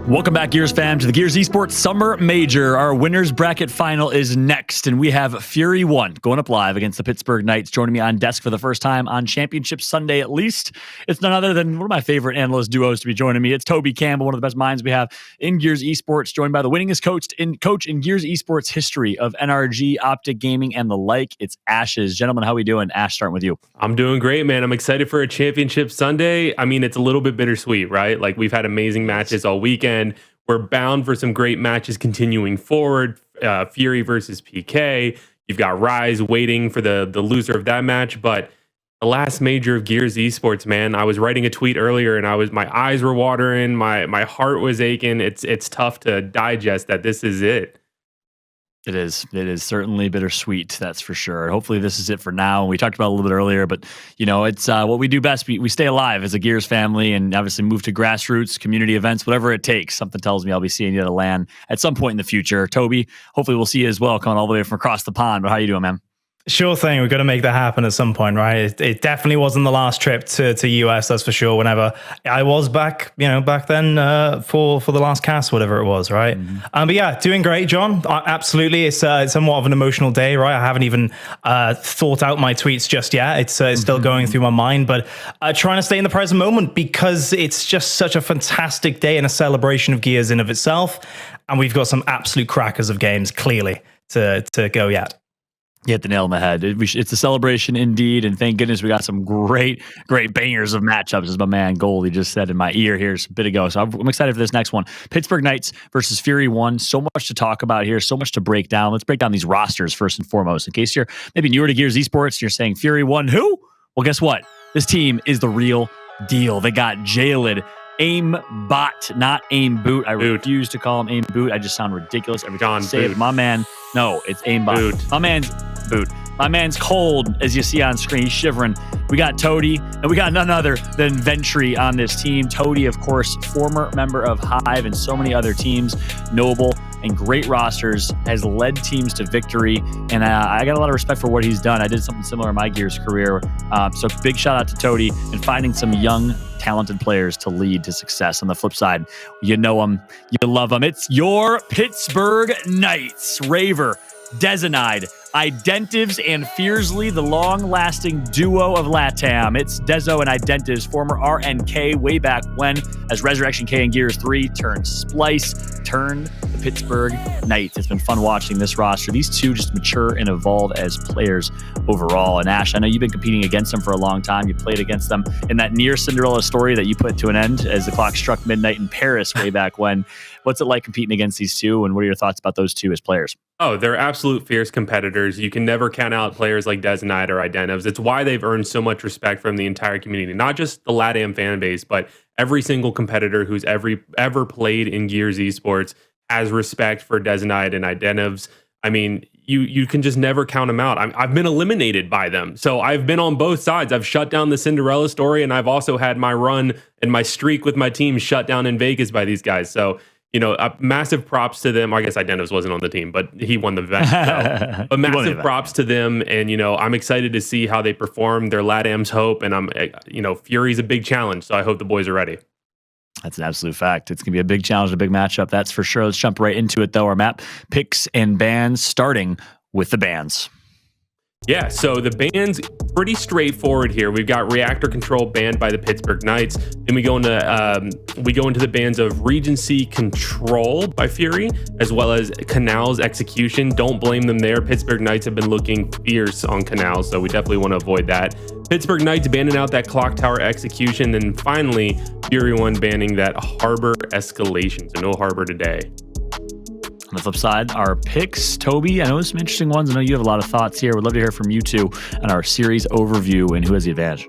Welcome back, Gears fam, to the Gears Esports Summer Major. Our winners bracket final is next, and we have Fury 1 going up live against the Pittsburgh Knights. Joining me on desk for the first time on Championship Sunday, at least. It's none other than one of my favorite analyst duos to be joining me. It's Toby Campbell, one of the best minds we have in Gears Esports, joined by the winningest coach in Gears Esports history of NRG, Optic Gaming, and the like. It's Ashes. Gentlemen, how are we doing? Ash, starting with you. I'm doing great, man. I'm excited for a Championship Sunday. I mean, it's a little bit bittersweet, right? Like, we've had amazing matches all weekend. We're bound for some great matches continuing forward. Fury versus PK. You've got Rise waiting for the loser of that match. But the last major of Gears Esports, man, I was writing a tweet earlier and my eyes were watering. My heart was aching. It's tough to digest that this is it. It is certainly bittersweet, that's for sure. Hopefully this is it for now. We talked about it a little bit earlier, but you know, it's what we do best. We stay alive as a Gears family and obviously move to grassroots, community events, whatever it takes. Something tells me I'll be seeing you at a LAN at some point in the future. Toby, hopefully we'll see you as well, coming all the way from across the pond. But how you doing, man? Sure thing. We've got to make that happen at some point, right? It definitely wasn't the last trip to US, that's for sure. Whenever I was back then for the last cast, whatever it was, right? Mm-hmm. But yeah, doing great, John. Absolutely. It's somewhat of an emotional day, right? I haven't even thought out my tweets just yet. It's still going through my mind, but trying to stay in the present moment because it's just such a fantastic day and a celebration of Gears in of itself. And we've got some absolute crackers of games, clearly, to go yet. You hit the nail on the head. It's a celebration indeed, and thank goodness we got some great bangers of matchups, as my man Goldie just said in my ear here a bit ago. So I'm excited for this next one. Pittsburgh Knights versus Fury 1. So much to talk about here, so much to break down. Let's break down these rosters first and foremost. In case you're maybe newer to Gears Esports and you're saying Fury 1, who? Well, guess what? This team is the real deal. They got Jaled, Aimbot, not Aim Boot. I refuse to call him Aim Boot. I just sound ridiculous every time I say it. My man, no, it's Aimbot. Boot. My man's Boot. My man's cold, as you see on screen. He's shivering. We got Toady, and we got none other than Ventry on this team. Toady, of course, former member of Hive and so many other teams. Noble and great rosters, has led teams to victory, and I got a lot of respect for what he's done. I did something similar in my Gears career, so big shout out to Toady and finding some young, talented players to lead to success. On the flip side, you know them, you love them. It's your Pittsburgh Knights. Raver, Dezenide, Identives, and Fiercely, the long-lasting duo of LATAM. It's Dezo and Identives, former RNK way back when, as Resurrection K in Gears 3 turned Splice, turned the Pittsburgh Knights. It's been fun watching this roster. These two just mature and evolve as players overall. And Ash, I know you've been competing against them for a long time. You played against them in that near Cinderella story that you put to an end as the clock struck midnight in Paris way back when. What's it like competing against these two, and what are your thoughts about those two as players? Oh, they're absolute fierce competitors. You can never count out players like Dezenide or Identives. It's why they've earned so much respect from the entire community, not just the LATAM fan base, but every single competitor who's ever played in Gears Esports has respect for Dezenide and Identives. I mean, you can just never count them out. I've been eliminated by them. So I've been on both sides. I've shut down the Cinderella story, and I've also had my run and my streak with my team shut down in Vegas by these guys. So, you know, massive props to them. I guess Identives wasn't on the team, but he won the event. So. But massive props to them. And, you know, I'm excited to see how they perform. They're LATAM's hope. And Fury's a big challenge. So I hope the boys are ready. That's an absolute fact. It's going to be a big challenge, a big matchup. That's for sure. Let's jump right into it, though. Our map picks and bans, starting with the bans. Yeah, so the bans, pretty straightforward here. We've got Reactor Control banned by the Pittsburgh Knights. Then we go into the bans of Regency Control by Fury, as well as Canals Execution. Don't blame them there. Pittsburgh Knights have been looking fierce on Canals, so we definitely want to avoid that. Pittsburgh Knights banning out that Clock Tower Execution. Then finally, Fury 1 banning that Harbor Escalation. So no Harbor today. On the flip side, our picks. Toby, I know there's some interesting ones. I know you have a lot of thoughts here. We'd love to hear from you two on our series overview and who has the advantage.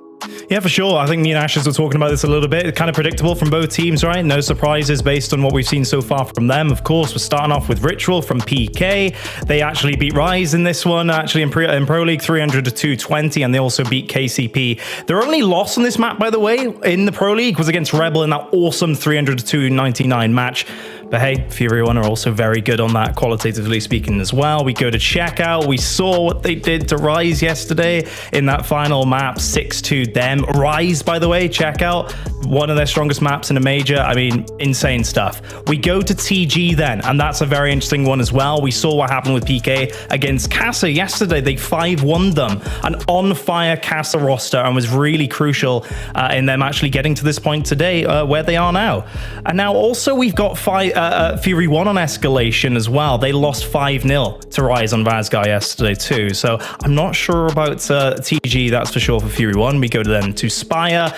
Yeah, for sure. I think me and Ashes were talking about this a little bit. Kind of predictable from both teams, right? No surprises based on what we've seen so far from them. Of course, we're starting off with Ritual from PK. They actually beat Rise in this one, actually in Pro League 300 to 220, and they also beat KCP. Their only loss on this map, by the way, in the Pro League was against Rebel in that awesome 300 to 299 match. But hey, Fury One are also very good on that, qualitatively speaking as well. We go to checkout. We saw what they did to Rise yesterday in that final map, 6-2 them. Rise, by the way, checkout, one of their strongest maps in a major. I mean, insane stuff. We go to TG then, and that's a very interesting one as well. We saw what happened with PK against Casa yesterday. They 5-1 them. An on-fire Casa roster, and was really crucial in them actually getting to this point today where they are now. And now also we've got Fury One on escalation as well. They lost 5-0 to Rise on Vazgar yesterday too. So I'm not sure about TG, that's for sure, for Fury One. We go to then to Spire.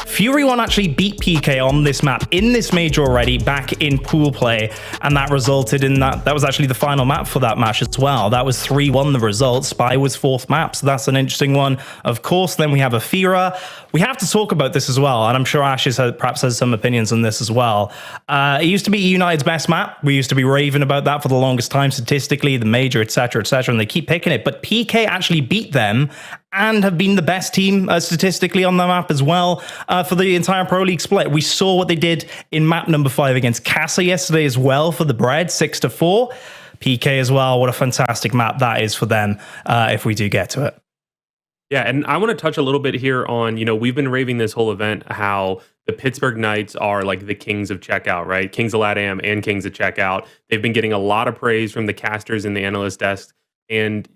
Fury One actually beat PK on this map in this major already back in pool play, and that resulted in that was actually the final map for that match as well. That was 3-1 the result. Spire was fourth map, so that's an interesting one. Of course, then we have Afira. We have to talk about this as well, and I'm sure Ashes perhaps has some opinions on this as well. It used to be United's best map. We used to be raving about that for the longest time, statistically, the major, etc., and they keep picking it. But PK actually beat them and have been the best team statistically on the map as well for the entire Pro League split. We saw what they did in map number 5 against Casa yesterday as well for the Bread, 6-4. PK as well, what a fantastic map that is for them if we do get to it. Yeah, and I want to touch a little bit here on, we've been raving this whole event how the Pittsburgh Knights are like the kings of checkout, right? Kings of LATAM and kings of checkout. They've been getting a lot of praise from the casters and the analyst desk. And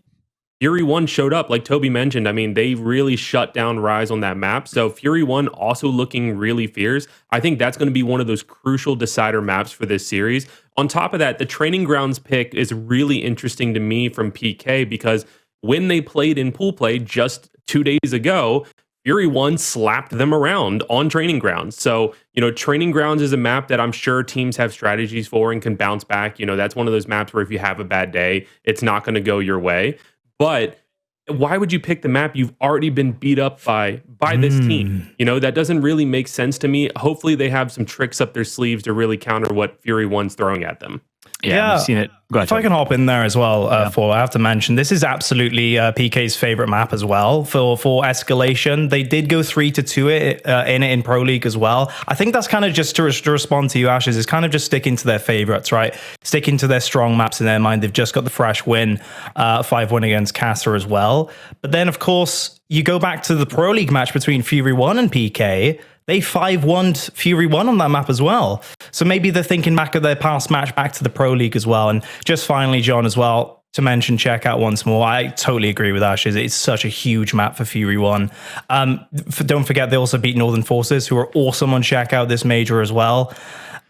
Fury One showed up, like Toby mentioned. I mean, they really shut down Rise on that map. So Fury One also looking really fierce. I think that's going to be one of those crucial decider maps for this series. On top of that, the training grounds pick is really interesting to me from PK because when they played in pool play just 2 days ago, Fury One slapped them around on training grounds. So, training grounds is a map that I'm sure teams have strategies for and can bounce back. That's one of those maps where if you have a bad day, it's not going to go your way. But why would you pick the map you've already been beat up by this team? That doesn't really make sense to me. Hopefully they have some tricks up their sleeves to really counter what Fury One's throwing at them. Yeah, I've seen it. Go ahead, if I can hop in there as well, I have to mention, this is absolutely PK's favorite map as well for escalation. They did go 3-2 in Pro League as well. I think that's kind of just to respond to you, Ashes, is kind of just sticking to their favorites, right? Sticking to their strong maps in their mind. They've just got the fresh win, 5-1 against Casa as well. But then, of course, you go back to the Pro League match between Fury One and PK. They 5-1'd Fury One on that map as well. So maybe they're thinking back of their past match back to the Pro League as well. And just finally, John, as well, to mention checkout once more. I totally agree with Ashes. It's such a huge map for Fury One. Don't forget, they also beat Northern Forces, who are awesome on checkout this major as well.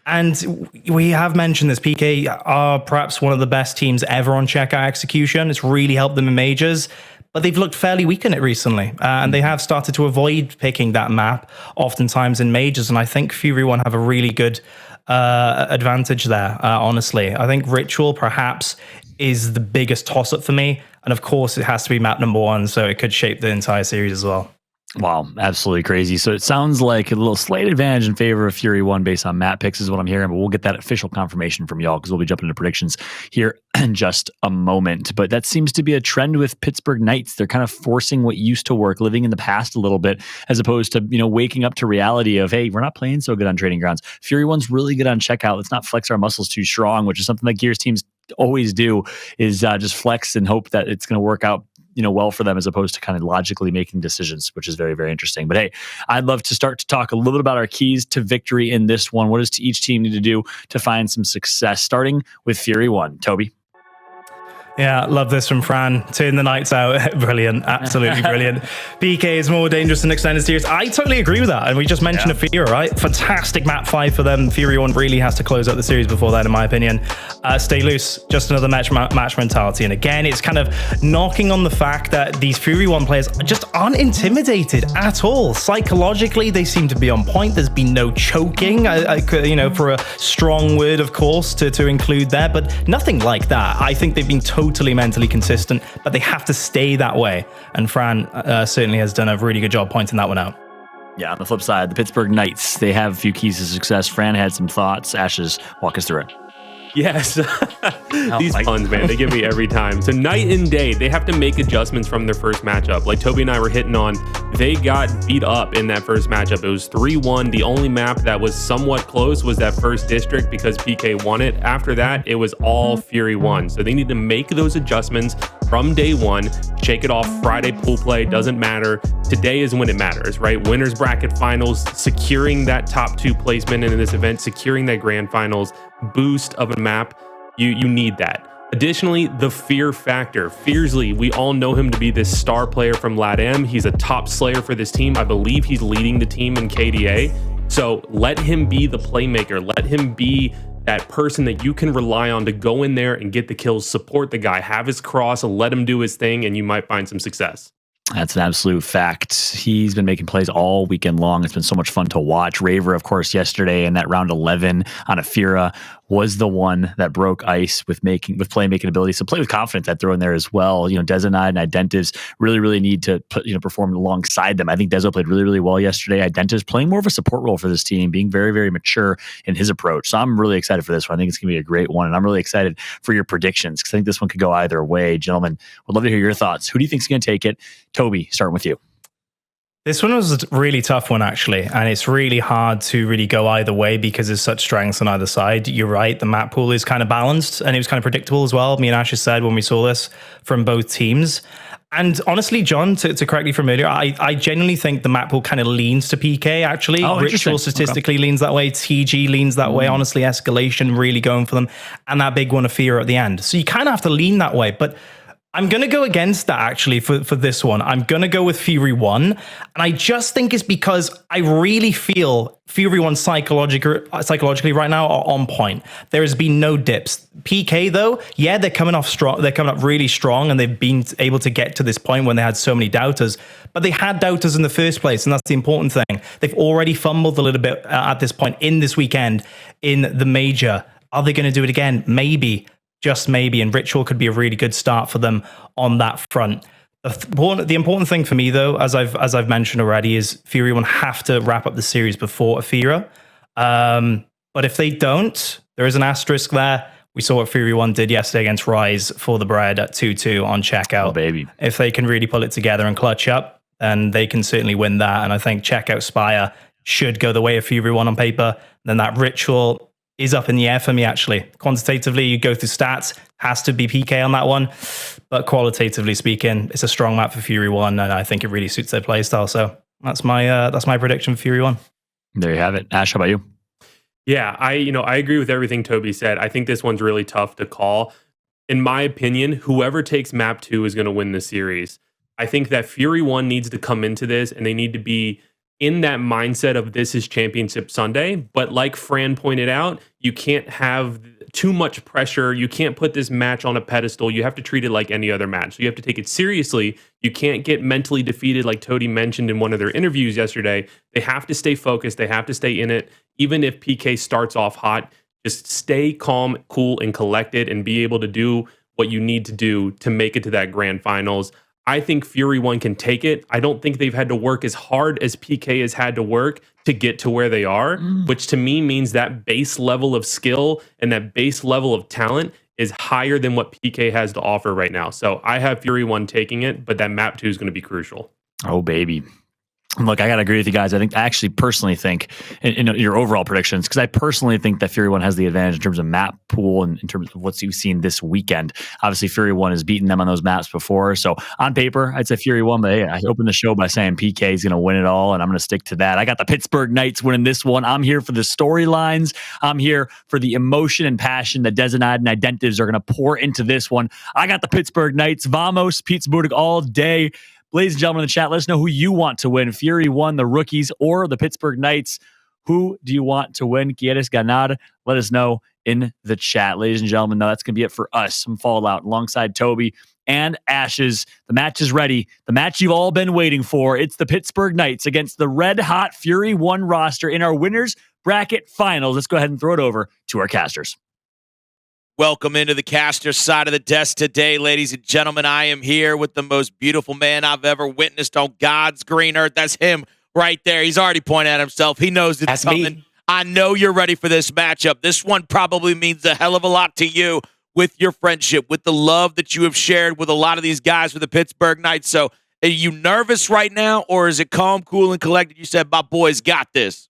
And we have mentioned this. PK are perhaps one of the best teams ever on checkout execution. It's really helped them in majors. But they've looked fairly weak in it recently, and they have started to avoid picking that map oftentimes in majors, and I think Fury One have a really good advantage there, honestly. I think Ritual perhaps is the biggest toss-up for me, and of course it has to be map number 1, so it could shape the entire series as well. Wow, absolutely crazy. So it sounds like a little slight advantage in favor of Fury One based on map picks is what I'm hearing, but we'll get that official confirmation from y'all because we'll be jumping into predictions here in just a moment. But that seems to be a trend with Pittsburgh Knights. They're kind of forcing what used to work, living in the past a little bit, as opposed to, waking up to reality of, hey, we're not playing so good on training grounds. Fury One's really good on checkout. Let's not flex our muscles too strong, which is something that Gears teams always do, is just flex and hope that it's going to work out well for them, as opposed to kind of logically making decisions, which is very, very interesting. But hey, I'd love to start to talk a little bit about our keys to victory in this one. What does each team need to do to find some success? Starting with Fury One. Toby? Yeah, love this from Fran. Turn the Knights out. Brilliant. Absolutely brilliant. PK is more dangerous than extended series. I totally agree with that. And we just mentioned Afira, right? Fantastic map 5 for them. Fury One really has to close out the series before that, in my opinion. Stay loose. Just another match mentality. And again, it's kind of knocking on the fact that these Fury One players just aren't intimidated at all. Psychologically, they seem to be on point. There's been no choking, for a strong word, of course, to include there, but nothing like that. I think they've been totally mentally consistent, but they have to stay that way. And Fran certainly has done a really good job pointing that one out. Yeah, on the flip side, the Pittsburgh Knights, they have a few keys to success. Fran had some thoughts. Ashes, walk us through it. Yes. These puns, man, they give me every time. So night and day, they have to make adjustments from their first matchup. Like Toby and I were hitting on, they got beat up in that first matchup. It was 3-1. The only map that was somewhat close was that first district because PK won it. After that, it was all Fury 1. So they need to make those adjustments from day one, shake it off. Friday pool play doesn't matter. Today is when it matters, right? Winners bracket finals, securing that top 2 placement in this event, securing that grand finals boost of a map. You need that. Additionally, the fear factor. Fearsley, we all know him to be this star player from LATAM. He's a top slayer for this team. I believe he's leading the team in KDA. So let him be the playmaker. Let him be that person that you can rely on to go in there and get the kills, support the guy, have his cross, let him do his thing, and you might find some success. That's an absolute fact. He's been making plays all weekend long. It's been so much fun to watch. Raver, of course, yesterday in that round 11 on Afira was the one that broke ice with playmaking ability. So play with confidence I'd throw in there as well. You know, Dezenide and Identives really need to perform alongside them. I think Dezo played really well yesterday. Identives playing more of a support role for this team, being very mature in his approach. So I'm really excited for this one. I think it's going to be a great one. And I'm really excited for your predictions because I think this one could go either way. Gentlemen, would love to hear your thoughts. Who do you think is going to take it? Toby, starting with you. This one was a really tough one, actually, and it's really hard to really go either way because there's such strengths on either side. You're right, the map pool is kind of balanced, and it was kind of predictable as well. Me and Ash said when we saw this from both teams. And honestly, John, to correct me from earlier, I genuinely think the map pool kind of leans to PK, actually. Ritual statistically leans that way. TG leans that way. Honestly, Escalation really going for them. And that big one of Fear at the end. So you kind of have to lean that way. But I'm going to go against that, actually, for this one. I'm going to go with Fury 1. And I just think it's because I really feel Fury 1 psychologically right now are on point. There has been no dips. PK, though, yeah, they're coming off strong. They're coming up really strong, and they've been able to get to this point when they had so many doubters. But they had doubters in the first place, and that's the important thing. They've already fumbled a little bit at this point in this weekend in the major. Are they going to do it again? Maybe. Just maybe, and Ritual could be a really good start for them on that front. The important thing for me, though, as I've mentioned already, is Fury 1 have to wrap up the series before Afira. But if they don't, there is an asterisk there. We saw what Fury 1 did yesterday against Rise for the bread at 2-2 on checkout. Oh, baby. If they can really pull it together and clutch up, then they can certainly win that. And I think checkout Spire should go the way of Fury 1 on paper. Then that Ritual is up in the air for me, actually. Quantitatively, you go through stats, has to be PK on that one. But qualitatively speaking, it's a strong map for Fury 1, and I think it really suits their playstyle. So that's my prediction for Fury 1. There you have it. Ash, how about you? Yeah, I agree with everything Toby said. I think this one's really tough to call. In my opinion, whoever takes map 2 is going to win the series. I think that Fury 1 needs to come into this, and they need to be in that mindset of this is Championship Sunday. But like Fran pointed out, you can't have too much pressure. You can't put this match on a pedestal. You have to treat it like any other match. So you have to take it seriously. You can't get mentally defeated like Toady mentioned in one of their interviews yesterday. They have to stay focused. They have to stay in it. Even if PK starts off hot, just stay calm, cool, and collected and be able to do what you need to do to make it to that grand finals. I think Fury 1 can take it. I don't think they've had to work as hard as PK has had to work to get to where they are, which to me means that base level of skill and that base level of talent is higher than what PK has to offer right now. So I have Fury 1 taking it, but that map 2 is going to be crucial. Oh, baby. Look, I got to agree with you guys. I actually personally think in your overall predictions, because I personally think that Fury 1 has the advantage in terms of map pool and in terms of what you've seen this weekend. Obviously, Fury 1 has beaten them on those maps before. So on paper, I'd say Fury 1, but hey, I opened the show by saying PK is going to win it all, and I'm going to stick to that. I got the Pittsburgh Knights winning this one. I'm here for the storylines. I'm here for the emotion and passion that Dezenide and Identives are going to pour into this one. I got the Pittsburgh Knights. Vamos, Pittsburgh all day. Ladies and gentlemen in the chat, let us know who you want to win. Fury 1, the rookies, or the Pittsburgh Knights. Who do you want to win? ¿Quieres ganar? Let us know in the chat. Ladies and gentlemen, now that's going to be it for us. Some Fallout alongside Toby and Ashes. The match is ready. The match you've all been waiting for. It's the Pittsburgh Knights against the red-hot Fury 1 roster in our winners bracket finals. Let's go ahead and throw it over to our casters. Welcome into the caster side of the desk today, ladies and gentlemen. I am here with the most beautiful man I've ever witnessed on God's green earth. That's him right there. He's already pointed at himself. He knows it's coming. Me. I know you're ready for this matchup. This one probably means a hell of a lot to you with your friendship, with the love that you have shared with a lot of these guys for the Pittsburgh Knights. So are you nervous right now, or is it calm, cool, and collected? You said, my boys got this.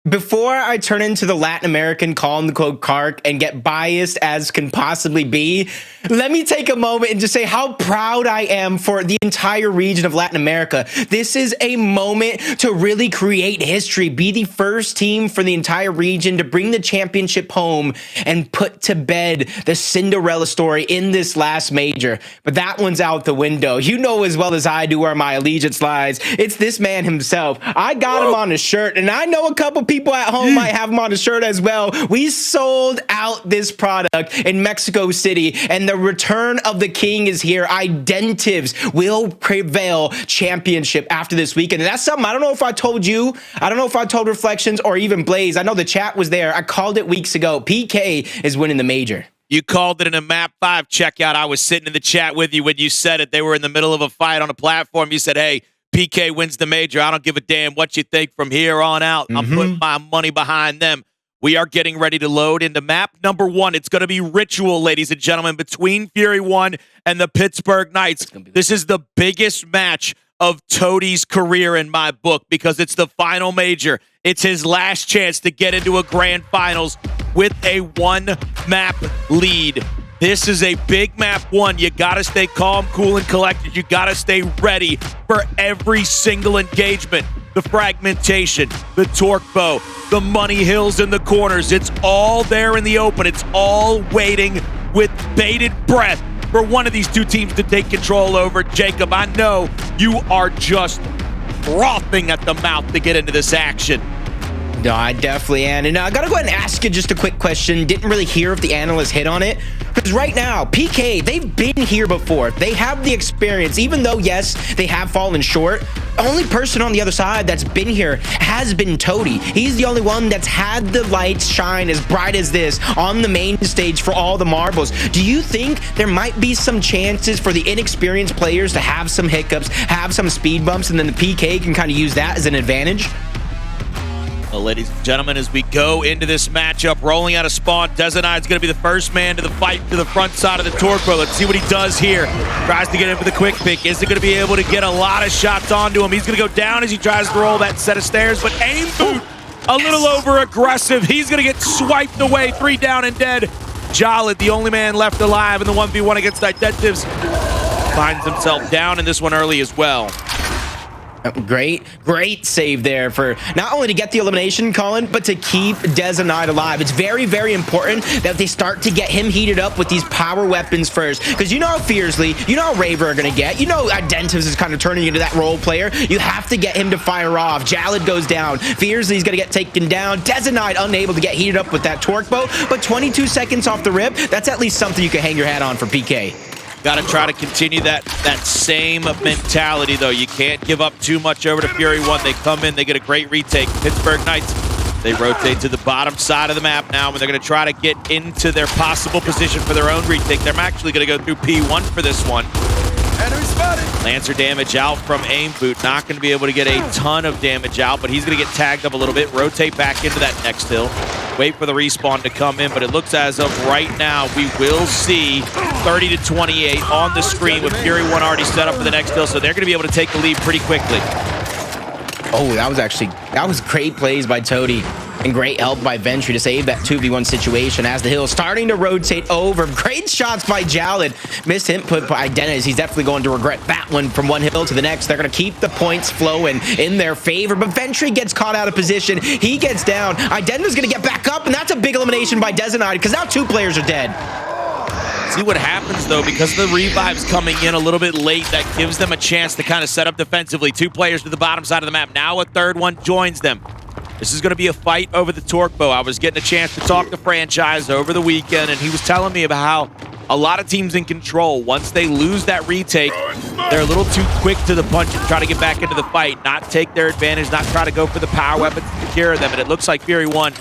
Before I turn into the Latin American calm the quote Kark and get biased as can possibly be, let me take a moment and just say how proud I am for the entire region of Latin America. This is a moment to really create history, be the first team for the entire region to bring the championship home and put to bed the Cinderella story in this last major. But that one's out the window. You know as well as I do where my allegiance lies. It's this man himself. I got him on a shirt, and I know a couple people at home might have him on a shirt as well. We sold out this product in Mexico City, and the return of the king is here. Identives will prevail championship after this weekend. And that's something I don't know if I told you. I don't know if I told Reflections or even Blaze. I know the chat was there. I called it weeks ago. PK is winning the major. You called it in a Map 5 checkout. I was sitting in the chat with you when you said it. They were in the middle of a fight on a platform. You said, hey, PK wins the major. I don't give a damn what you think from here on out. I'm putting my money behind them. We are getting ready to load into map number 1. It's going to be ritual, ladies and gentlemen, between Fury 1 and the Pittsburgh Knights. This is the biggest match of Toadie's career in my book because it's the final major. It's his last chance to get into a grand finals with a 1-map lead. This is a big map 1. You got to stay calm, cool, and collected. You got to stay ready for every single engagement. The fragmentation, the torque bow, the money hills in the corners. It's all there in the open. It's all waiting with bated breath for one of these two teams to take control over. Jacob, I know you are just frothing at the mouth to get into this action. No, I definitely am. And I got to go ahead and ask you just a quick question. Didn't really hear if the analyst hit on it. Because right now, PK, they've been here before. They have the experience. Even though, yes, they have fallen short, the only person on the other side that's been here has been Toadie. He's the only one that's had the lights shine as bright as this on the main stage for all the marbles. Do you think there might be some chances for the inexperienced players to have some hiccups, have some speed bumps, and then the PK can kind of use that as an advantage? Well, ladies and gentlemen, as we go into this matchup, rolling out of spawn, Desanide's going to be the first man to the fight to the front side of the torque bow. Let's see what he does here. Tries to get in for the quick pick. Is he going to be able to get a lot of shots onto him? He's going to go down as he tries to roll that set of stairs, but aim boot a little over aggressive. He's going to get swiped away. 3 down and dead. Jalid, the only man left alive in the 1v1 against Identives, finds himself down in this one early as well. Great save there for not only to get the elimination, Colin, but to keep Desanide alive. It's very, very important that they start to get him heated up with these power weapons first. Because you know how Fiercely, you know how Raver are going to get. You know Identives is kind of turning into that role player. You have to get him to fire off. Jalid goes down. Fiercely's going to get taken down. Desanide unable to get heated up with that torque bow. But 22 seconds off the rip, that's at least something you can hang your hat on for PK. Got to try to continue that same mentality, though. You can't give up too much over to Fury 1. They come in, they get a great retake. Pittsburgh Knights, they rotate to the bottom side of the map now, and they're going to try to get into their possible position for their own retake. They're actually going to go through P1 for this one. Enemy spotted. Lancer damage out from aim boot. Not going to be able to get a ton of damage out, but he's going to get tagged up a little bit. Rotate back into that next hill. Wait for the respawn to come in, but it looks as of right now we will see 30 to 28 on the screen with Fury 1 already set up for the next hill, so they're going to be able to take the lead pretty quickly. Oh, that was great plays by Toadie and great help by Ventry to save that 2v1 situation as the hill is starting to rotate over. Great shots by Jalid. Missed input by Identities. He's definitely going to regret that one from one hill to the next. They're going to keep the points flowing in their favor, but Ventry gets caught out of position. He gets down. Identity's going to get back up, and that's a big elimination by Desanide because now 2 players are dead. See what happens, though, because the revives coming in a little bit late, that gives them a chance to kind of set up defensively. 2 players to the bottom side of the map. Now a third one joins them. This is going to be a fight over the torque bow. I was getting a chance to talk to Franchise over the weekend, and he was telling me about how a lot of teams in control, once they lose that retake, they're a little too quick to the punch and try to get back into the fight, not take their advantage, not try to go for the power weapons to secure them. And it looks like Fury 1,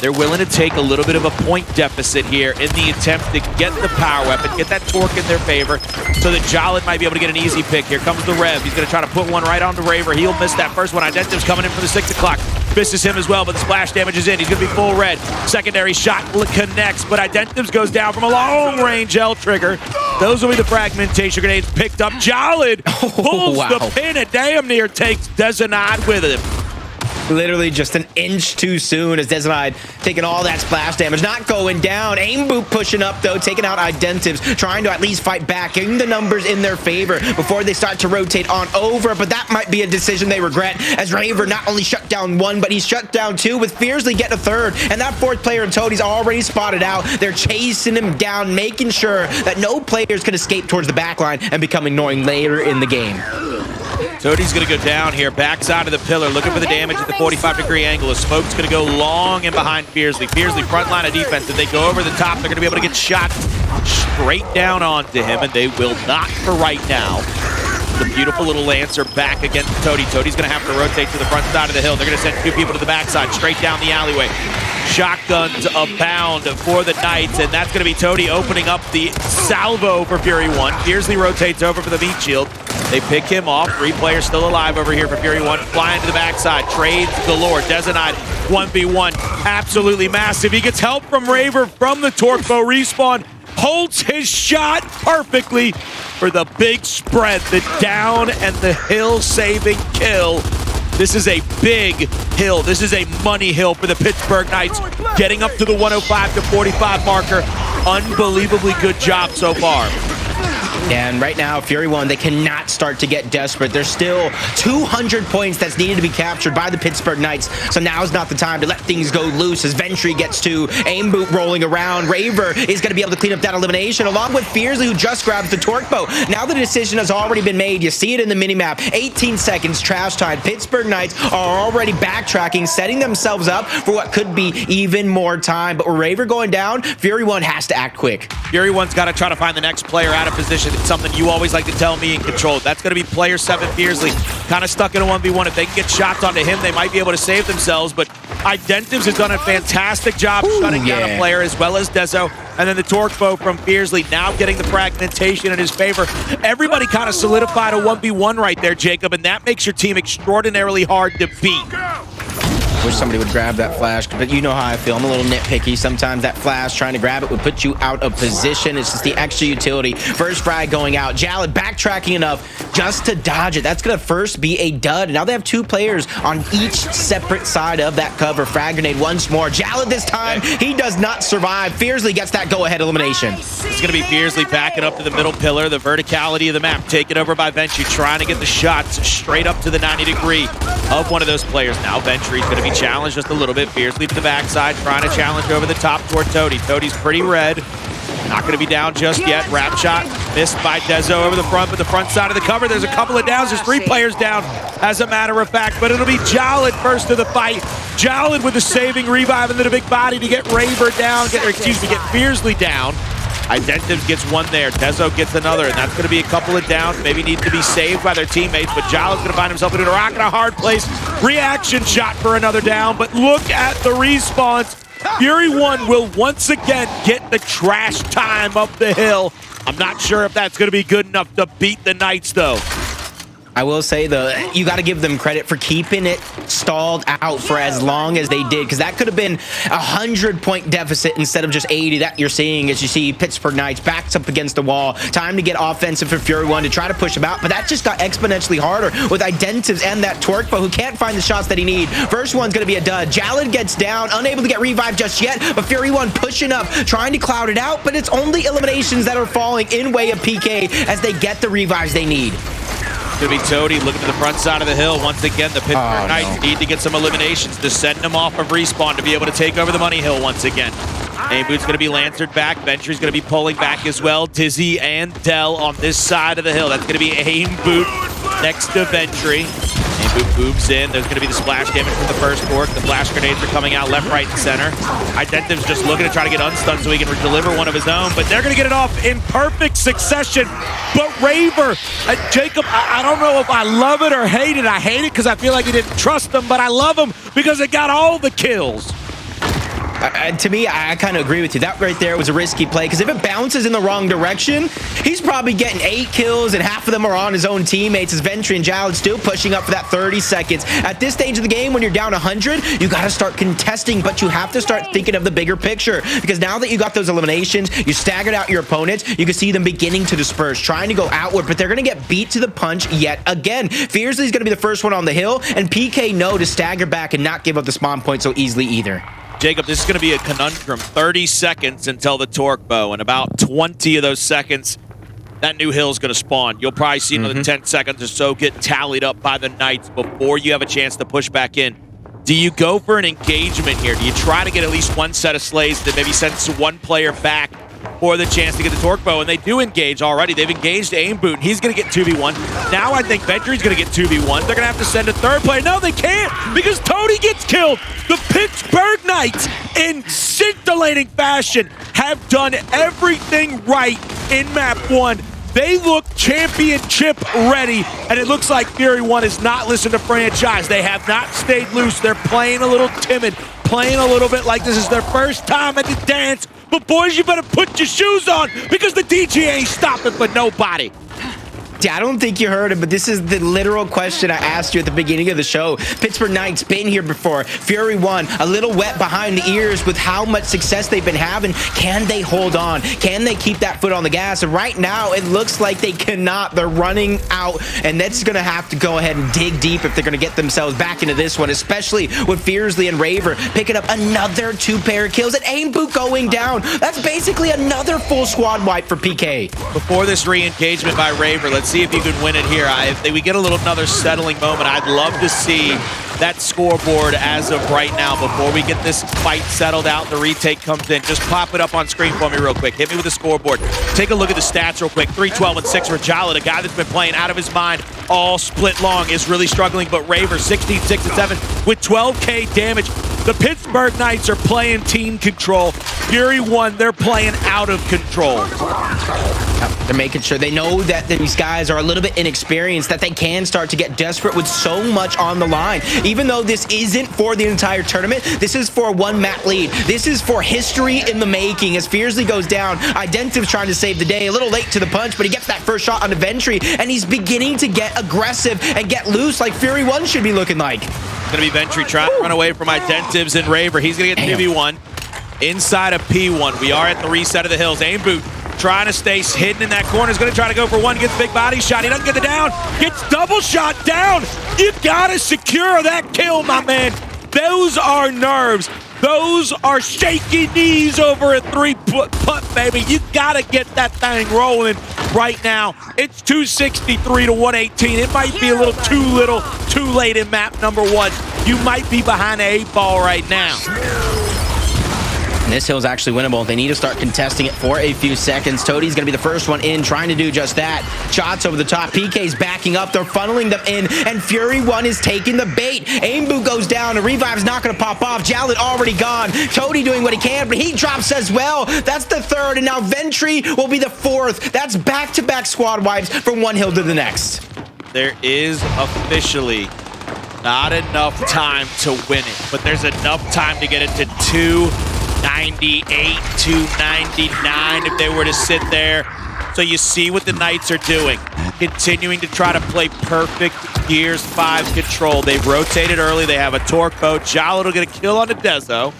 they're willing to take a little bit of a point deficit here in the attempt to get the power weapon, get that torque in their favor, so that Jalid might be able to get an easy pick. Here comes the Rev. He's going to try to put one right on the Raver. He'll miss that first one. Identity's coming in for the 6 o'clock. Misses him as well, but the splash damage is in. He's going to be full red. Secondary shot connects, but Identives goes down from a long-range L trigger. Those will be the fragmentation grenades picked up. Jolid pulls the pin and damn near takes Dezenad with him. Literally just an inch too soon as Dezenad taking all that splash damage, not going down. Aim boot pushing up though, taking out Identives, trying to at least fight back, getting the numbers in their favor before they start to rotate on over. But that might be a decision they regret, as Raver not only shut down one, but he's shut down two, with Fiercely getting a third. And that fourth player in Toadie's already spotted out. They're chasing him down, making sure that no players can escape towards the backline and become annoying later in the game. Toadie's going to go down here, backside of the pillar, looking for the damage at the 45-degree angle. A smoke's going to go long and behind Fiercely. Fiercely, front line of defense. If they go over the top, they're going to be able to get shot straight down onto him, and they will not for right now. The beautiful little Lancer back against Toadie. Toadie's going to have to rotate to the front side of the hill. They're going to send two people to the backside, straight down the alleyway. Shotguns abound for the Knights, and that's going to be Toadie opening up the salvo for Fury 1. Fiercely rotates over for the meat shield. They pick him off. 3 players still alive over here for Fury 1. Flying to the backside. Trades galore. Dezenad 1v1. Absolutely massive. He gets help from Raver from the Torque Bow respawn. Holds his shot perfectly for the big spread. The down and the hill saving kill. This is a big hill. This is a money hill for the Pittsburgh Knights. Getting up to the 105 to 45 marker. Unbelievably good job so far. And right now, Fury 1, they cannot start to get desperate. There's still 200 points that's needed to be captured by the Pittsburgh Knights. So now's not the time to let things go loose as Ventry gets to aim boot rolling around. Raver is going to be able to clean up that elimination along with Fiercely, who just grabs the Torque Bow. Now the decision has already been made. You see it in the minimap. 18 seconds, trash time. Pittsburgh Knights are already backtracking, setting themselves up for what could be even more time. But with Raver going down, Fury 1 has to act quick. Fury 1's got to try to find the next player out of position. It's something you always like to tell me in control. That's going to be player 7 Fiercely. Kind of stuck in a 1v1. If they can get shots onto him, they might be able to save themselves. But Identives has done a fantastic job shutting down a player as well as Dezo. And then the Torque Bow from Fiercely now getting the fragmentation in his favor. Everybody kind of solidified a 1v1 right there, Jacob, and that makes your team extraordinarily hard to beat. Wish somebody would grab that flash, but you know how I feel. I'm a little nitpicky. Sometimes that flash, trying to grab it, would put you out of position. It's just the extra utility. First frag going out. Jolid backtracking enough just to dodge it. That's going to first be a dud. Now they have 2 players on each separate side of that cover. Frag grenade once more. Jolid this time, he does not survive. Fiercely gets that go-ahead elimination. It's going to be Fiercely backing up to the middle pillar. The verticality of the map taken over by Ventry, trying to get the shots straight up to the 90-degree of one of those players. Now Ventry's going to be challenged just a little bit. Fiercely to the backside, trying to challenge over the top toward Toadie. Toadie's pretty red. Not going to be down just yet. Wrap shot missed by Dezo over the front, but the front side of the cover, there's a couple of downs. There's 3 players down, as a matter of fact, but it'll be Jolid first to the fight. Jolid with the saving revive into the big body to get Raver down, get Fiercely down. Identives gets one there. Dezo gets another, and that's going to be a couple of downs. Maybe need to be saved by their teammates, but Jolid's going to find himself in a rock in a hard place. Reaction shot for another down, but look at the respawns. Fury 1 will once again get the trash time up the hill. I'm not sure if that's going to be good enough to beat the Knights, though. I will say, though, you got to give them credit for keeping it stalled out for as long as they did, because that could have been a 100-point deficit instead of just 80 that you're seeing as you see Pittsburgh Knights backs up against the wall. Time to get offensive for Fury 1 to try to push him out, but that just got exponentially harder with Identives and that Torque Bow, who can't find the shots that he needs. First one's going to be a dud. Jolid gets down, unable to get revived just yet, but Fury 1 pushing up, trying to cloud it out, but it's only eliminations that are falling in way of PK as they get the revives they need. It's going to be Toadie looking to the front side of the hill. Once again, the Pittsburgh Knights need to get some eliminations to send them off of respawn to be able to take over the money hill once again. Aim Boot's going to be lancered back. Ventry's going to be pulling back as well. Dizzy and Dell on this side of the hill. That's going to be Aim Boot next to Ventry. Aim Boot moves in. There's going to be the splash damage from the first Torque. The flash grenades are coming out left, right, and center. Identive's just looking to try to get unstunned so he can deliver one of his own, but they're going to get it off in perfect succession. But Raver, Jacob, I don't know if I love it or hate it. I hate it because I feel like he didn't trust them, but I love him because it got all the kills. To me, I kind of agree with you. That right there was a risky play because if it bounces in the wrong direction, he's probably getting 8 kills and half of them are on his own teammates as Ventry and Jalad still pushing up for that 30 seconds. At this stage of the game, when you're down 100, you got to start contesting, but you have to start thinking of the bigger picture because now that you got those eliminations, you staggered out your opponents, you can see them beginning to disperse, trying to go outward, but they're going to get beat to the punch yet again. Fiercely's going to be the first one on the hill, and PK know to stagger back and not give up the spawn point so easily either. Jacob, this is going to be a conundrum. 30 seconds until the torque bow, and about 20 of those seconds, that new hill is going to spawn. You'll probably see another 10 seconds or so get tallied up by the Knights before you have a chance to push back in. Do you go for an engagement here? Do you try to get at least one set of slays that maybe sends one player back for the chance to get the torque bow? And they do engage already. They've engaged Aim Boot. He's going to get 2v1. Now I think Ventry's going to get 2v1. They're going to have to send a third player. No, they can't because Tony gets killed. The Pittsburgh Knights, in scintillating fashion, have done everything right in map 1. They look championship ready, and it looks like Fury One has not listened to franchise. They have not stayed loose. They're playing a little timid, playing a little bit like this is their first time at the dance. But boys, you better put your shoes on because the DJ ain't stopping for nobody. I don't think you heard it, but this is the literal question I asked you at the beginning of the show. Pittsburgh Knights been here before. Fury One, a little wet behind the ears with how much success they've been having. Can they hold on? Can they keep that foot on the gas? And right now, it looks like they cannot. They're running out, and that's going to have to go ahead and dig deep if they're going to get themselves back into this one, especially with Fiercely and Raver picking up another 2 pair of kills and Aim Boot going down. That's basically another full squad wipe for PK. Before this re-engagement by Raver, let's see if you can win it here. If we get another settling moment, I'd love to see that scoreboard as of right now before we get this fight settled out and the retake comes in. Just pop it up on screen for me real quick. Hit me with the scoreboard. Take a look at the stats real quick. 3, 12, and 6 for Jalad, a guy that's been playing out of his mind all split long, is really struggling, but Raver 16, 6, and 7 with 12k damage. The Pittsburgh Knights are playing team control. Fury One, they're playing out of control. They're making sure they know that these guys are a little bit inexperienced, that they can start to get desperate with so much on the line. Even though this isn't for the entire tournament, this is for a 1-map lead. This is for history in the making. As Fiercely goes down, Identive's trying to save the day. A little late to the punch, but he gets that first shot on the Ventry, and he's beginning to get aggressive and get loose like Fury One should be looking like. Gonna be Ventry trying to run away from Identives and Raver. He's gonna get 2v1 inside of P1. We are at the reset of the hills. Aim Boot trying to stay hidden in that corner. Is going to try to go for one. Gets big body shot. He doesn't get the down. Gets double shot down. You got to secure that kill, my man. Those are nerves. Those are shaky knees over a 3-putt, baby. You got to get that thing rolling right now. It's 263 to 118. It might be a little too late in map number 1. You might be behind the 8-ball right now. And this hill is actually winnable. They need to start contesting it for a few seconds. Toadi's going to be the first one in, trying to do just that. Shots over the top. PK's backing up. They're funneling them in, and Fury One is taking the bait. Aim Boot goes down. The revive's not going to pop off. Jalad already gone. Toady doing what he can, but he drops as well. That's the third, and now Ventry will be the 4th. That's back-to-back squad wipes from one hill to the next. There is officially not enough time to win it, but there's enough time to get it to 298, 299 if they were to sit there. So you see what the Knights are doing, continuing to try to play perfect Gears 5 control. They've rotated early. They have a torque bow. Jalad will get a kill on a Dezo.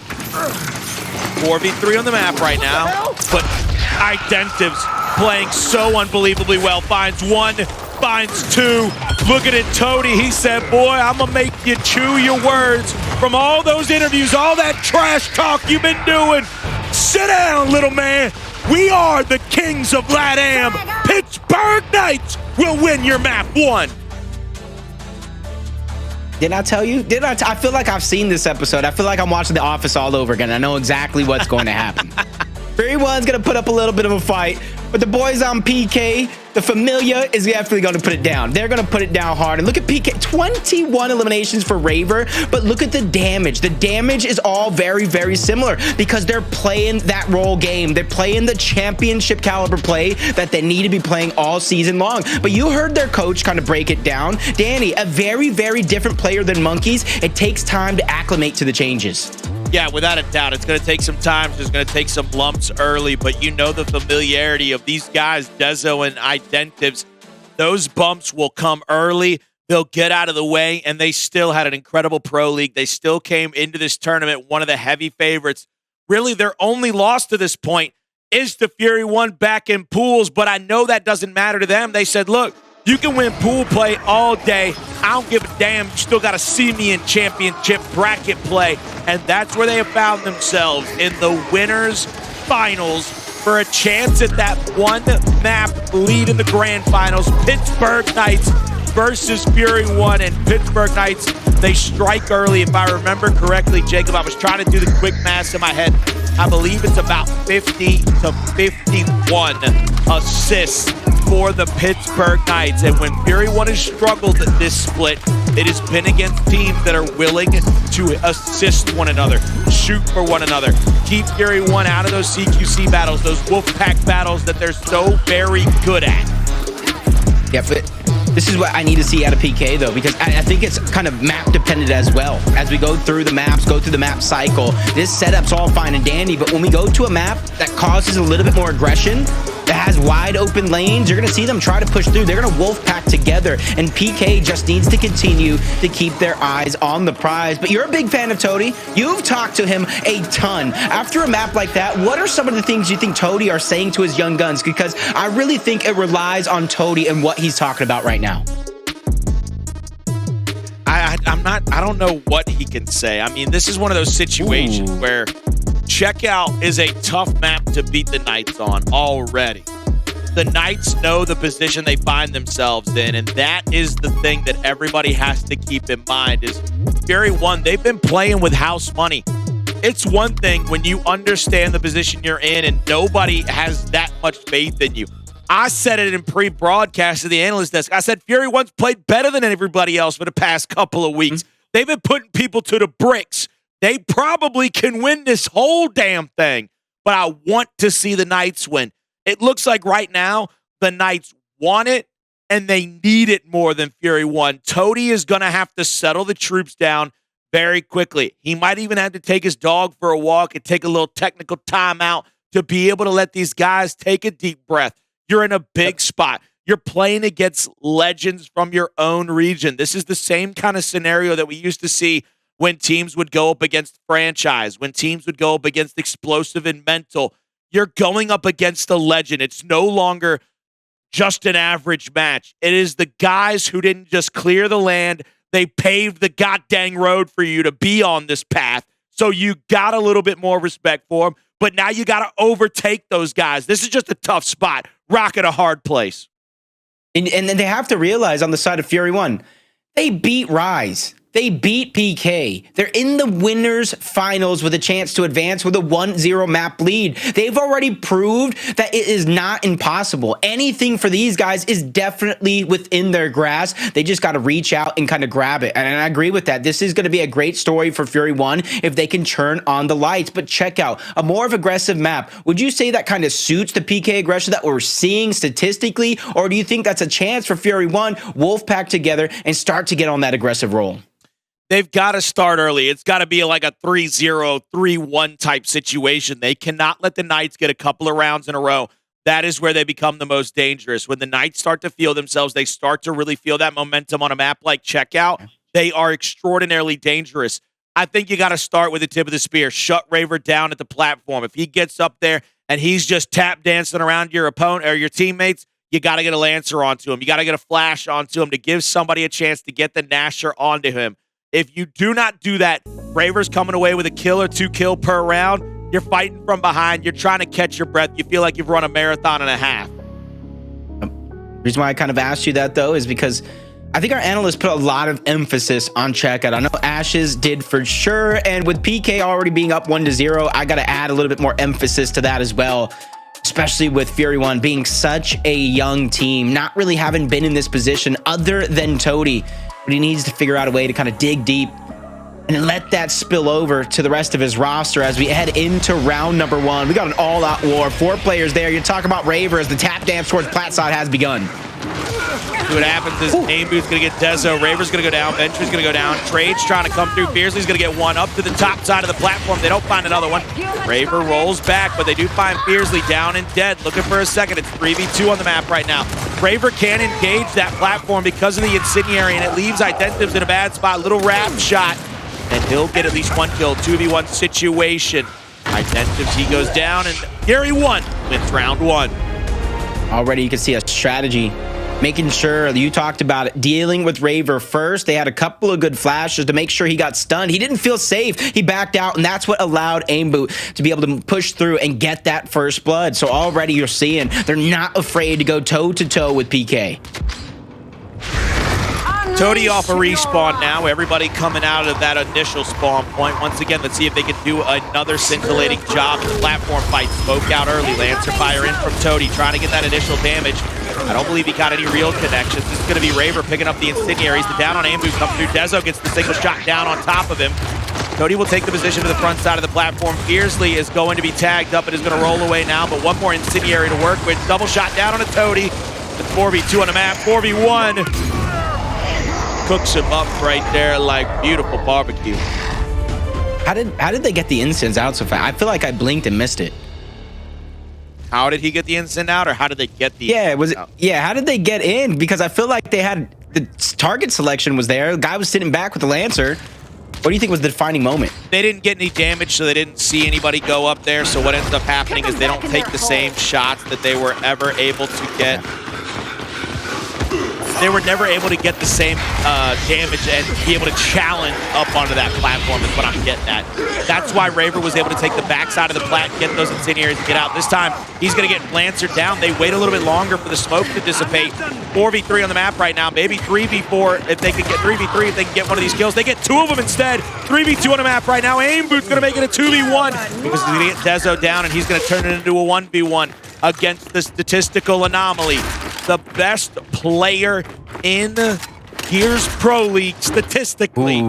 4v3 on the map right now, but Identives playing so unbelievably well. Finds one, finds two. Look at it, Toady. He said, boy, I'm going to make you chew your words from all those interviews, all that trash talk you've been doing. Sit down, little man. We are the kings of LATAM. Pittsburgh Knights will win your map 1. Didn't I tell you? I feel like I've seen this episode. I feel like I'm watching The Office all over again. I know exactly what's going to happen. Fury One's going to put up a little bit of a fight, but the boys on PK, the Familia, is definitely going to put it down. They're going to put it down hard. And look at PK, 21 eliminations for Raver, but look at the damage. The damage is all very, very similar because they're playing that role game. They're playing the championship caliber play that they need to be playing all season long. But you heard their coach kind of break it down. Danny, a very, very different player than Monkeys. It takes time to acclimate to the changes. Yeah, without a doubt. It's going to take some time. There's going to take some lumps early, but you know the familiarity of these guys, Dezo and Identives. Those bumps will come early. They'll get out of the way, and they still had an incredible pro league. They still came into this tournament one of the heavy favorites. Really, their only loss to this point is the Fury One back in pools, but I know that doesn't matter to them. They said, look, you can win pool play all day. I don't give a damn. You still got to see me in championship bracket play. And that's where they have found themselves in the winners finals for a chance at that one map lead in the grand finals. Pittsburgh Knights versus Fury One, and Pittsburgh Knights, they strike early. If I remember correctly, Jacob, I was trying to do the quick math in my head. I believe it's about 50 to 51 assists for the Pittsburgh Knights. And when Fury One has struggled at this split, it has been against teams that are willing to assist one another, shoot for one another, keep Fury One out of those CQC battles, those Wolfpack battles that they're so very good at. Yeah, but this is what I need to see out of PK, though, because I think it's kind of map dependent as well. As we go through the maps, go through the map cycle, this setup's all fine and dandy, but when we go to a map that causes a little bit more aggression, that has wide open lanes, you're going to see them try to push through. They're going to wolf pack together, and PK just needs to continue to keep their eyes on the prize. But you're a big fan of Toady. You've talked to him a ton. After a map like that, what are some of the things you think Toady are saying to his young guns? Because I really think it relies on Toady and what he's talking about right now. I don't know what he can say. I mean, this is one of those situations where Checkout is a tough map to beat the Knights on already. The Knights know the position they find themselves in, and that is the thing that everybody has to keep in mind is Fury One, they've been playing with house money. It's one thing when you understand the position you're in and nobody has that much faith in you. I said it in pre-broadcast to the analyst desk. I said Fury One's played better than everybody else for the past couple of weeks. They've been putting people to the bricks. They probably can win this whole damn thing, but I want to see the Knights win. It looks like right now the Knights want it, and they need it more than Fury One. Toady is going to have to settle the troops down very quickly. He might even have to take his dog for a walk and take a little technical timeout to be able to let these guys take a deep breath. You're in a big spot. You're playing against legends from your own region. This is the same kind of scenario that we used to see when teams would go up against Franchise, when teams would go up against Explosive and Mental. You're going up against a legend. It's no longer just an average match. It is the guys who didn't just clear the land. They paved the goddamn road for you to be on this path. So you got a little bit more respect for them. But now you got to overtake those guys. This is just a tough spot. Rock at a hard place. And then they have to realize on the side of Fury One, they beat Rise. They beat PK. They're in the winners finals with a chance to advance with a 1-0 map lead. They've already proved that it is not impossible. Anything for these guys is definitely within their grasp. They just got to reach out and kind of grab it. And I agree with that. This is going to be a great story for Fury One if they can turn on the lights. But check out a more of aggressive map. Would you say that kind of suits the PK aggression that we're seeing statistically? Or do you think that's a chance for Fury One, Wolfpack together, and start to get on that aggressive roll? They've got to start early. It's got to be like a 3-0, 3-1 type situation. They cannot let the Knights get a couple of rounds in a row. That is where they become the most dangerous. When the Knights start to feel themselves, they start to really feel that momentum on a map like Checkout. They are extraordinarily dangerous. I think you got to start with the tip of the spear. Shut Raver down at the platform. If he gets up there and he's just tap dancing around your opponent or your teammates, you got to get a Lancer onto him. You got to get a Flash onto him to give somebody a chance to get the Nasher onto him. If you do not do that, Raver's coming away with a kill or 2 kill per round. You're fighting from behind. You're trying to catch your breath. You feel like you've run a marathon and a half. The reason why I kind of asked you that, though, is because I think our analysts put a lot of emphasis on Checkout. I know Ashes did for sure. And with PK already being up 1-0, I got to add a little bit more emphasis to that as well. Especially with Fury One being such a young team, not really having been in this position other than Toady. But he needs to figure out a way to kind of dig deep and let that spill over to the rest of his roster as we head into round number 1. We got an all-out war. 4 players there. You're talking about Raver as the tap dance towards Platside has begun. See what happens is Aim Boot's going to get Dezo. Raver's going to go down. Ventry's going to go down. Trade's trying to come through. Fiercely's going to get one up to the top side of the platform. They don't find another one. Raver rolls back, but they do find Fiercely down and dead. Looking for a second. It's 3v2 on the map right now. Raver can't engage that platform because of the Incendiary, and it leaves Identives in a bad spot. Little wrap shot, and he'll get at least one kill. 2v1 situation. Identives, he goes down, and Gary 1 wins round 1. Already you can see a strategy, making sure, you talked about it, dealing with Raver first. They had a couple of good flashes to make sure he got stunned. He didn't feel safe. He backed out, and that's what allowed Aim Boot to be able to push through and get that first blood. So already you're seeing they're not afraid to go toe-to-toe with PK. Toady off a respawn now. Everybody coming out of that initial spawn point. Once again, let's see if they can do another scintillating job in the platform fight. Smoke out early. Lancer fire in from Toady, trying to get that initial damage. I don't believe he got any real connections. This is going to be Raver picking up the Incendiaries. The down on Aim Boot comes through. Dezo gets the single shot down on top of him. Toady will take the position to the front side of the platform. Fiercely is going to be tagged up and is going to roll away now, but one more Incendiary to work with. Double shot down on a Toady. It's 4v2 on the map. 4v1. Cooks him up right there like beautiful barbecue. How did they get the incense out so fast? I feel like I blinked and missed it. How did he get the incense out, or how did they get the out? How did they get in? Because I feel like they had the target selection was there. The guy was sitting back with the Lancer. What do you think was the defining moment? They didn't get any damage, so they didn't see anybody go up there. So what ends up happening is they don't take the same shots that they were ever able to get. They were never able to get the same damage and be able to challenge up onto that platform is what I'm getting at. That's why Raver was able to take the backside of the plat, get those Incendiaries and get out. This time, he's going to get Lancer down. They wait a little bit longer for the smoke to dissipate. 4v3 on the map right now. Maybe 3v4 if they could get 3v3 if they can get one of these kills. They get two of them instead. 3v2 on the map right now. Aim Boot's going to make it a 2v1 because he's going to get Dezo down and he's going to turn it into a 1v1 against the statistical anomaly. The best player in Gears Pro League statistically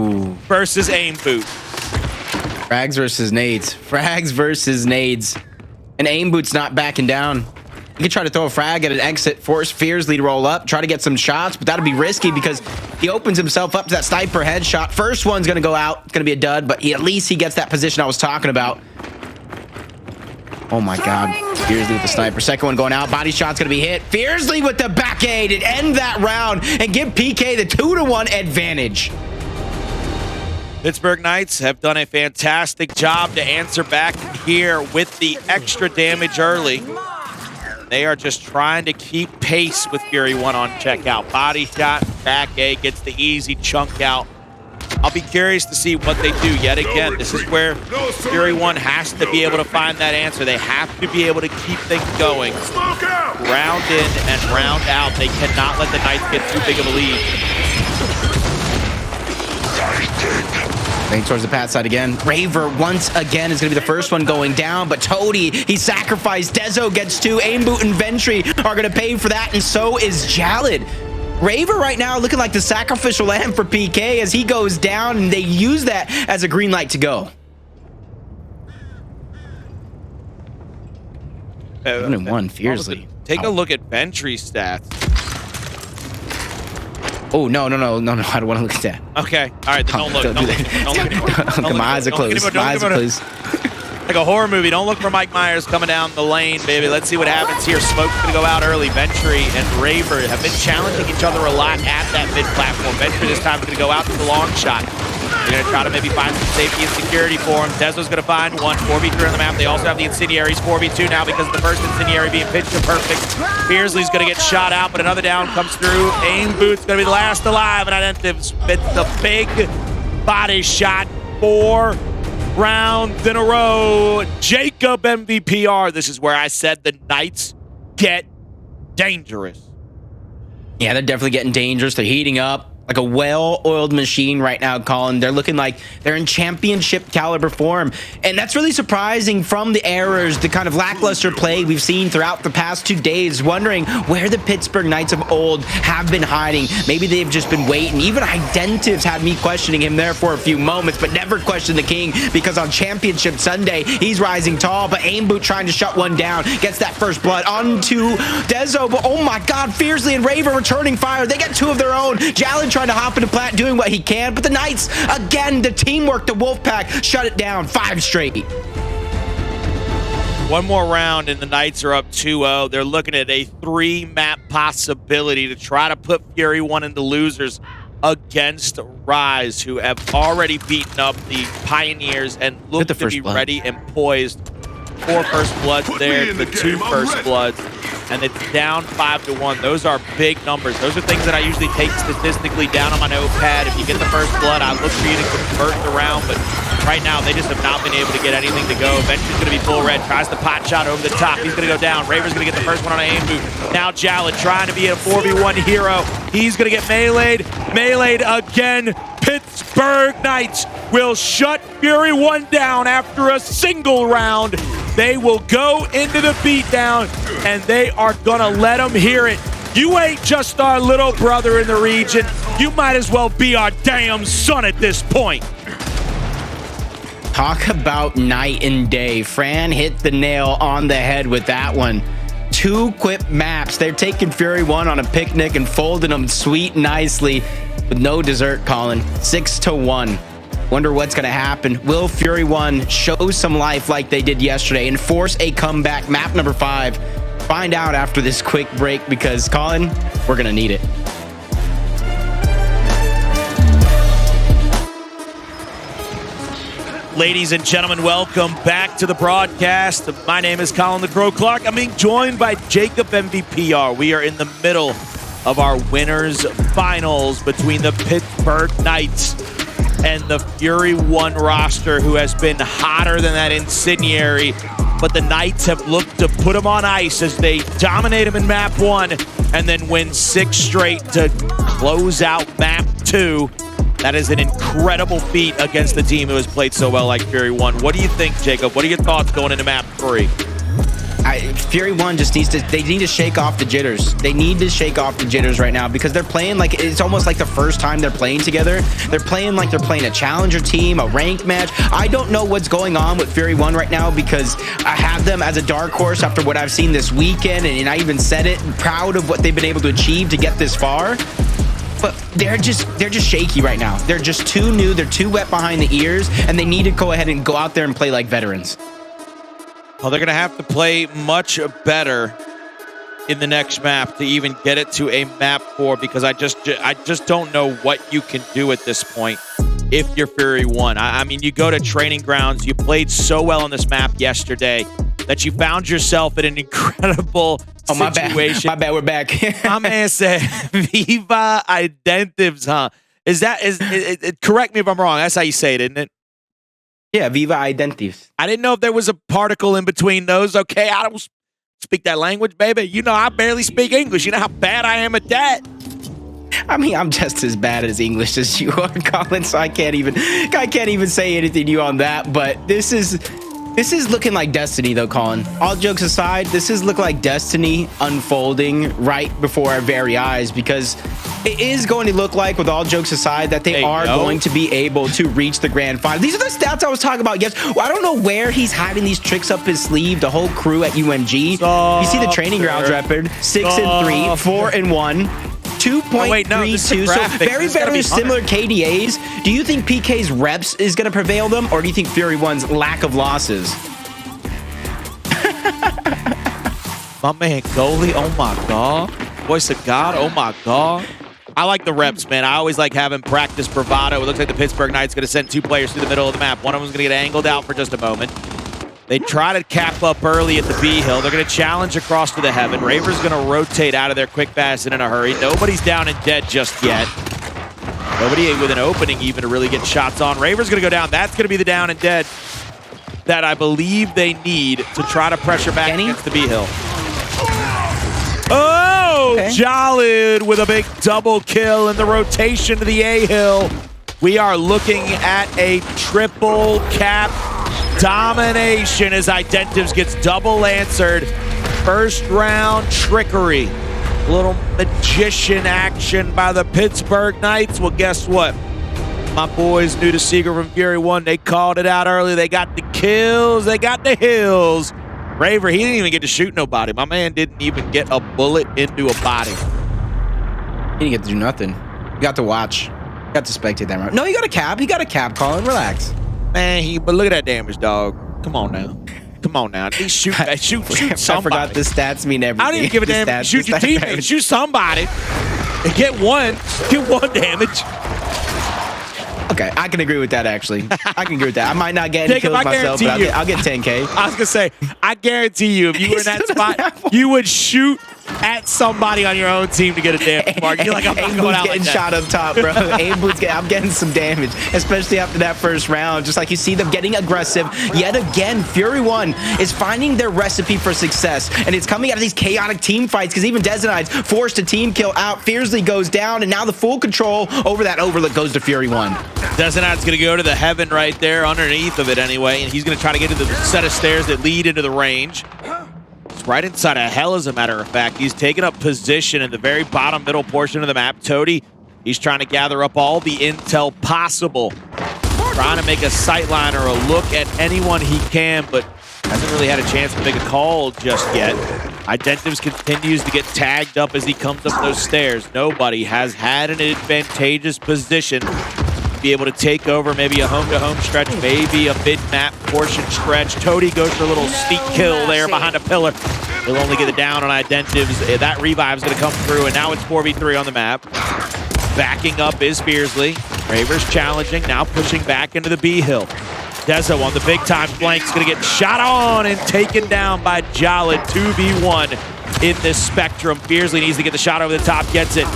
versus Aim Boot. Frags versus nades. Frags versus nades. And Aim Boot's not backing down. You can try to throw a frag at an exit, force Fiercely to roll up, try to get some shots, but that'll be risky because he opens himself up to that sniper headshot. First one's going to go out. It's going to be a dud, but at least he gets that position I was talking about. Oh my God. Fiercely with the sniper. Second one going out. Body shot's going to be hit. Fiercely with the back aid and end that round and give PK the 2-1 advantage. Pittsburgh Knights have done a fantastic job to answer back here with the extra damage early. They are just trying to keep pace with Fury 1 on checkout. Body shot, back A gets the easy chunk out. I'll be curious to see what they do yet again. This is where Fury 1 has to be able to find that answer. They have to be able to keep things going. Round in and round out. They cannot let the Knights get too big of a lead. Going towards the pat side again. Raver once again is going to be the first one going down, but Toady, he sacrificed. Dezo gets two. Aim Boot and Ventry are going to pay for that, and so is Jalad. Raver right now looking like the sacrificial lamb for PK as he goes down, and they use that as a green light to go. 7-1 Fiercely. Take a look at Ventry's stats. Oh, no. I don't want to look at that. Okay. All right, then don't look. Don't look anymore. My eyes are closed. My eyes are closed. Like a horror movie. Don't look for Mike Myers coming down the lane, baby. Let's see what happens here. Smoke's going to go out early. Ventry and Raver have been challenging each other a lot at that mid-platform. Ventry this time is going to go out to the long shot. They're going to try to maybe find some safety and security for him. Dezo's going to find one. 4v3 on the map. They also have the Incendiaries. 4v2 now because of the first Incendiary being pitched to perfect. Fiercely's going to get shot out, but another down comes through. Aim Boot's going to be the last alive, and Identives spits the big body shot. 4 rounds in a row. Jacob MVPR. This is where I said the Knights get dangerous. Yeah, they're definitely getting dangerous. They're heating up. like a well-oiled machine right now, Colin. They're looking like they're in championship caliber form. And that's really surprising from the errors, the kind of lackluster play we've seen throughout the past 2 days, wondering where the Pittsburgh Knights of old have been hiding. Maybe they've just been waiting. Even Identives had me questioning him there for a few moments, but never questioned the king, because on Championship Sunday, he's rising tall, but Aimboot trying to shut one down, gets that first blood onto Dezo, but oh my god, Fiercely and Raver returning fire. They get 2 of their own. Jalen trying to hop into plat, doing what he can, but the Knights, again, the teamwork, the Wolfpack, shut it down. 5 straight. One more round and the Knights are up 2-0. They're looking at a 3-map possibility to try to put Fury 1 into losers against Rise, who have already beaten up the Pioneers and look to be ready and poised. 4 first bloods there, the 2 first bloods, and it's down 5-1. Those are big numbers. Those are things that I usually take statistically down on my notepad. If you get the first blood, I look for you to convert the round, but right now they just have not been able to get anything to go. Venture's going to be full red, tries the pot shot over the top. He's going to go down. Raver's going to get the first one on an aim boot. Now Jalen trying to be a 4v1 hero. He's going to get meleeed. Meleeed again. Pittsburgh Knights will shut Fury 1 down after a single round. They will go into the beatdown, and they are gonna let them hear it. You ain't just our little brother in the region. You might as well be our damn son at this point. Talk about night and day. Fran hit the nail on the head with that one. 2 quick maps. They're taking Fury 1 on a picnic and folding them sweet nicely with no dessert, Colin. 6-1. Wonder what's going to happen. Will Fury 1 show some life like they did yesterday and force a comeback? Map number 5. Find out after this quick break, because, Colin, we're going to need it. Ladies and gentlemen, welcome back to the broadcast. My name is Colin the Crow Clark. I'm being joined by Jacob MVPR. We are in the middle of our winners finals between the Pittsburgh Knights and the Fury 1 roster, who has been hotter than that incendiary. But the Knights have looked to put them on ice as they dominate them in map 1 and then win 6 straight to close out map 2. That is an incredible feat against the team who has played so well like Fury 1. What do you think, Jacob? What are your thoughts going into map 3? Fury 1 just needs to, they need to shake off the jitters. They need to shake off the jitters right now, because they're playing like, it's almost like the first time they're playing together. They're playing like they're playing a challenger team, a ranked match. I don't know what's going on with Fury 1 right now, because I have them as a dark horse after what I've seen this weekend, and I even said it, proud of what they've been able to achieve to get this far. But they're just shaky right now. They're just too new. They're too wet behind the ears, and they need to go ahead and go out there and play like veterans. Well, they're going to have to play much better in the next map to even get it to a map 4, because I just don't know what you can do at this point if you're Fury 1. I mean, you go to training grounds. You played so well on this map yesterday that you found yourself in an incredible situation. My bad, we're back. My man said, Viva Identives, huh? Is correct me if I'm wrong. That's how you say it, isn't it? Yeah, Viva Identives. I didn't know if there was a particle in between those. Okay, I don't speak that language, baby. You know, I barely speak English. You know how bad I am at that. I mean, I'm just as bad as English as you are, Colin, so I can't even say anything to you on that. But this is looking like destiny, though, Colin. All jokes aside, this is looking like destiny unfolding right before our very eyes, because it is going to look like, with all jokes aside, that they are going to be able to reach the grand final. These are the stats I was talking about. Yes, I don't know where he's hiding these tricks up his sleeve. The whole crew at UMG. You see the training grounds record: 6-3, 4-1. 2.32, so very similar KDAs. Do you think PK's reps is going to prevail them, or do you think Fury 1's lack of losses? My man goalie, oh my god. Voice of God, oh my god. I like the reps, man. I always like having practice bravado. It looks like the Pittsburgh Knights going to send 2 players through the middle of the map. One of them is going to get angled out for just a moment. They try to cap up early at the B hill. They're going to challenge across to the heaven. Raver's going to rotate out of there quick, fast, and in a hurry. Nobody's down and dead just yet. Nobody with an opening even to really get shots on. Raver's going to go down. That's going to be the down and dead that I believe they need to try to pressure back against the B hill. Oh, Okay. Jolid with a big double kill in the rotation to the A-Hill. We are looking at a triple cap domination as Identives gets double answered. First round trickery. Little magician action by the Pittsburgh Knights. Well, guess what? My boys knew the secret from Fury 1. They called it out early. They got the kills. They got the hills. Raver, he didn't even get to shoot nobody. My man didn't even get a bullet into a body. He didn't get to do nothing. You got to watch. You got to spectate that round. No, you got a cap. He got a cap, Colin. Relax. Man, but look at that damage, dog. Come on now. Come on now. At least shoot somebody. I forgot the stats mean everything. I don't even give a damn. Shoot your teammate. Shoot somebody. And get one damage. Okay, I can agree with that, actually. I can agree with that. I might not get any kills myself, but I'll get 10K. I was going to say, I guarantee you, if you were in that spot, you would shoot at somebody on your own team to get a damage mark. You're like, I'm not going out like that. Shot up top, bro. I'm getting some damage, especially after that first round. Just like you see them getting aggressive. Yet again, Fury 1 is finding their recipe for success, and it's coming out of these chaotic team fights because even Desanide's forced a team kill out. Fiercely goes down, and now the full control over that overlook goes to Fury 1. Desanide's going to go to the heaven right there, underneath of it anyway, and he's going to try to get into the set of stairs that lead into the range. It's right inside of hell, as a matter of fact. He's taking up position in the very bottom middle portion of the map. Toady, he's trying to gather up all the intel possible. Trying to make a sightline or a look at anyone he can, but hasn't really had a chance to make a call just yet. Identives continues to get tagged up as he comes up those stairs. Nobody has had an advantageous position to be able to take over maybe a home-to-home stretch, maybe a mid-map portion stretch. Toady goes for a little sneak kill there behind a pillar. He'll only get it down on Identives. That revive's going to come through, and now it's 4v3 on the map. Backing up is Beersley. Raver's challenging, now pushing back into the B-Hill. Dezo on the big-time flank is going to get shot on and taken down by Jolid. 2v1 in this spectrum. Beersley needs to get the shot over the top, gets it.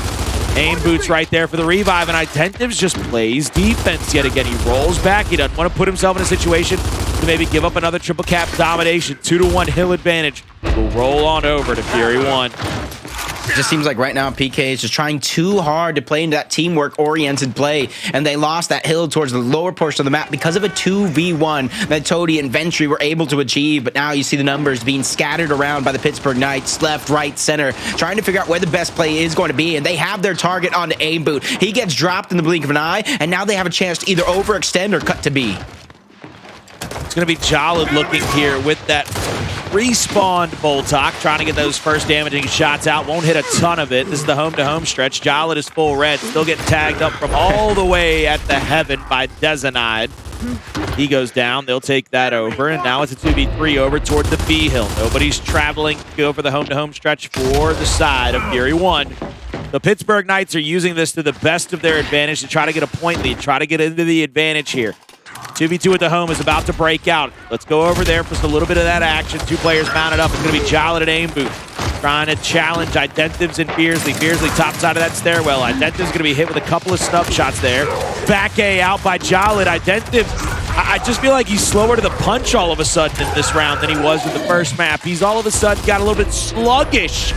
Aim boots right there for the revive, and Identives just plays defense yet again. He rolls back. He doesn't want to put himself in a situation to maybe give up another triple cap domination. 2-1 hill advantage. Will roll on over to Fury 1. It just seems like right now PK is just trying too hard to play into that teamwork-oriented play, and they lost that hill towards the lower portion of the map because of a 2v1 that Toady and Ventry were able to achieve. But now you see the numbers being scattered around by the Pittsburgh Knights, left, right, center, trying to figure out where the best play is going to be, and they have their target on the aim boot. He gets dropped in the blink of an eye, and now they have a chance to either overextend or cut to B. It's going to be Jolid looking here with that respawned Boltok, trying to get those first damaging shots out. Won't hit a ton of it. This is the home-to-home stretch. Jolid is full red, still getting tagged up from all the way at the heaven by Desanide. He goes down. They'll take that over, and now it's a 2v3 over toward the B-Hill. Nobody's traveling to go for the home-to-home stretch for the side of Fury 1. The Pittsburgh Knights are using this to the best of their advantage to try to get a point lead, try to get into the advantage here. 2v2 at the home is about to break out. Let's go over there for just a little bit of that action. Two players mounted up. It's going to be Jolid and Aim Boot trying to challenge Identives and Beersley. Beersley top side of that stairwell. Identives going to be hit with a couple of snub shots there. Back A out by Jolid. Identives, I just feel like he's slower to the punch all of a sudden in this round than he was in the first map. He's all of a sudden got a little bit sluggish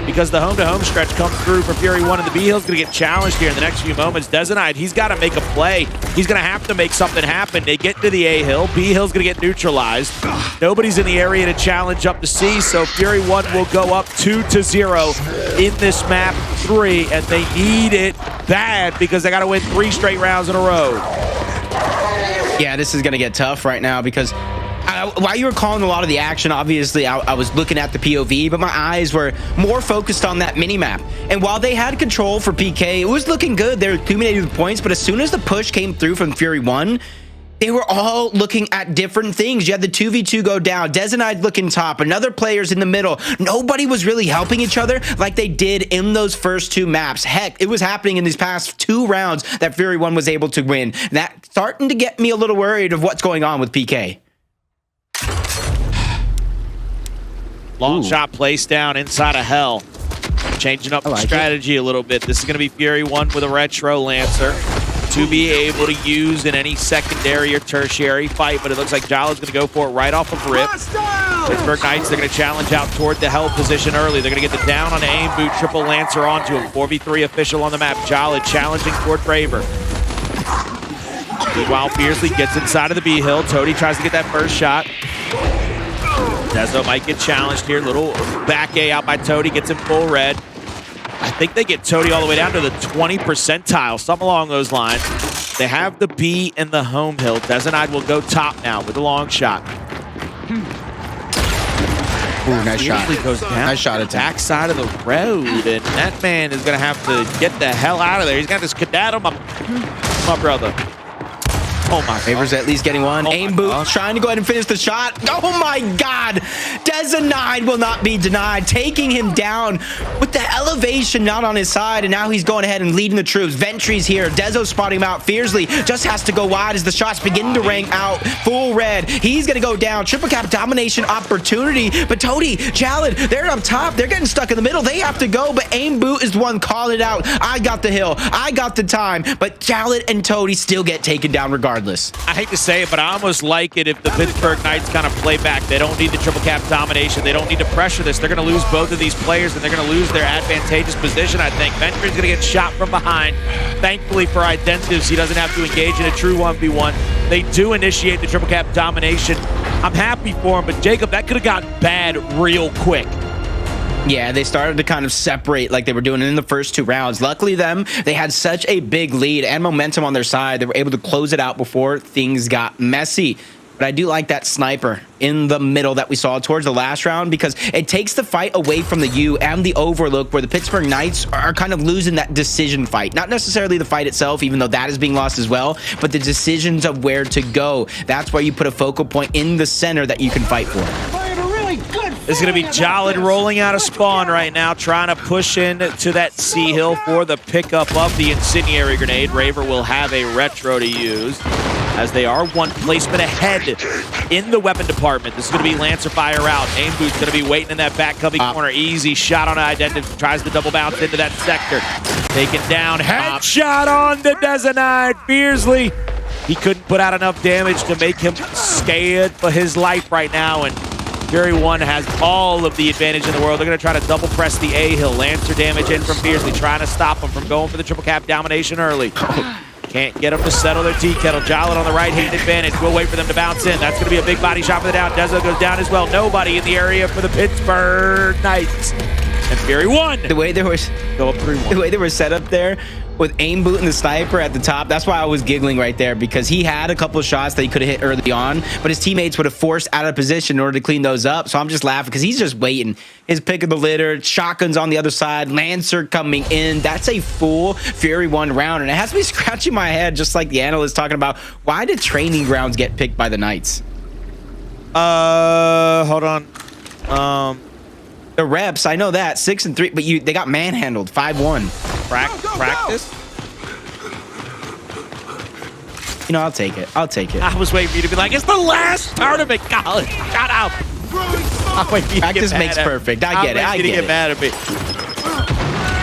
because the home-to-home stretch comes through for Fury 1, and the B-Hill's going to get challenged here in the next few moments. Desanide, he's got to make a play. He's going to have to make something happen. They get to the A-Hill. B-Hill's going to get neutralized. Nobody's in the area to challenge up to C, so Fury 1 will go up 2-0 in this map 3, and they need it bad because they got to win 3 straight rounds in a row. Yeah, this is going to get tough right now because while you were calling a lot of the action, obviously I was looking at the POV, but my eyes were more focused on that mini-map. And while they had control for PK, it was looking good. They were accumulating the points, but as soon as the push came through from Fury 1, they were all looking at different things. You had the 2v2 go down, Desanide looking top, another player's in the middle. Nobody was really helping each other like they did in those first 2 maps. Heck, it was happening in these past 2 rounds that Fury 1 was able to win. That's starting to get me a little worried of what's going on with PK. Long shot placed down inside of hell. Changing up the strategy a little bit. This is going to be Fury 1 with a Retro Lancer. to be able to use in any secondary or tertiary fight, but it looks like Jalid's going to go for it right off of rip. Pittsburgh Knights, they're going to challenge out toward the held position early. They're going to get the down on aim boot, triple Lancer onto him. 4v3 official on the map. Jalid challenging toward Raver. Meanwhile, Fiercely gets inside of the B hill. Toady tries to get that first shot. Dezo might get challenged here. Little back A out by Toady, gets him full red. I think they get Toady all the way down to the 20 percentile, something along those lines. They have the B and the home hill. Dezenide will go top now with a long shot. Ooh, nice shot. Goes down nice shot at back side of the road, and that man is going to have to get the hell out of there. He's got this skedaddle, my brother. Oh my God. Favors at least getting one. Aim boot, trying to go ahead and finish the shot. Oh my God. Dezenide will not be denied. Taking him down with the elevation not on his side, and now he's going ahead and leading the troops. Ventry's here. Dezo spotting him out fiercely. Just has to go wide as the shots begin to ring out. Full red. He's going to go down. Triple cap domination opportunity. But Toady, Jalid, they're up top. They're getting stuck in the middle. They have to go, but Aim boot is the one calling it out. I got the hill. I got the time. But Jalid and Toady still get taken down regardless. I hate to say it, but I almost like it if the Pittsburgh Knights kind of play back. They don't need the triple cap domination. They don't need to pressure this. They're going to lose both of these players, and they're going to lose their advantageous position, I think. Ventry's going to get shot from behind. Thankfully for Identives, he doesn't have to engage in a true 1v1. They do initiate the triple cap domination. I'm happy for him, but Jacob, that could have gotten bad real quick. Yeah, they started to kind of separate like they were doing in the first 2 rounds. Luckily they had such a big lead and momentum on their side. They were able to close it out before things got messy. But I do like that sniper in the middle that we saw towards the last round, because it takes the fight away from the U and the overlook, where the Pittsburgh Knights are kind of losing that decision fight. Not necessarily the fight itself, even though that is being lost as well, but the decisions of where to go. That's where you put a focal point in the center that you can fight for. This is going to be Jalid rolling out of spawn right now, trying to push in to that C hill for the pickup of the incendiary grenade. Raver will have a retro to use, as they are one placement ahead in the weapon department. This is going to be Lancer fire out. Aim boot's going to be waiting in that back cubby corner. Easy shot on Identity. Tries to double bounce into that sector. Taken down. Headshot on the Dezenide. Fiercely. He couldn't put out enough damage to make him scared for his life right now, and Fury 1 has all of the advantage in the world. They're going to try to double press the A hill. Lancer damage in from Fiercely, trying to stop him from going for the triple cap domination early. Can't get them to settle their tea kettle. Jalid on the right-hand advantage. We'll wait for them to bounce in. That's going to be a big body shot for the down. Dezo goes down as well. Nobody in the area for the Pittsburgh Knights. And Fury 1. The way they were go up 3-1. The way they were set up there with Aim boot and the sniper at the top, that's why I was giggling right there, because he had a couple of shots that he could have hit early on, but his teammates would have forced out of position in order to clean those up. So I'm just laughing because he's just waiting. His pick of the litter, shotguns on the other side, Lancer coming in. That's a full Fury 1 round, and it has me scratching my head, just like the analyst talking about, why did training grounds get picked by the Knights? Hold on. The reps, I know that 6 and 3, but they got manhandled 5-1. Practice. You know, I'll take it. I'll take it. I was waiting for you to be like, it's the last tournament, college. Shut up. Practice makes perfect. I get it. I get mad at me.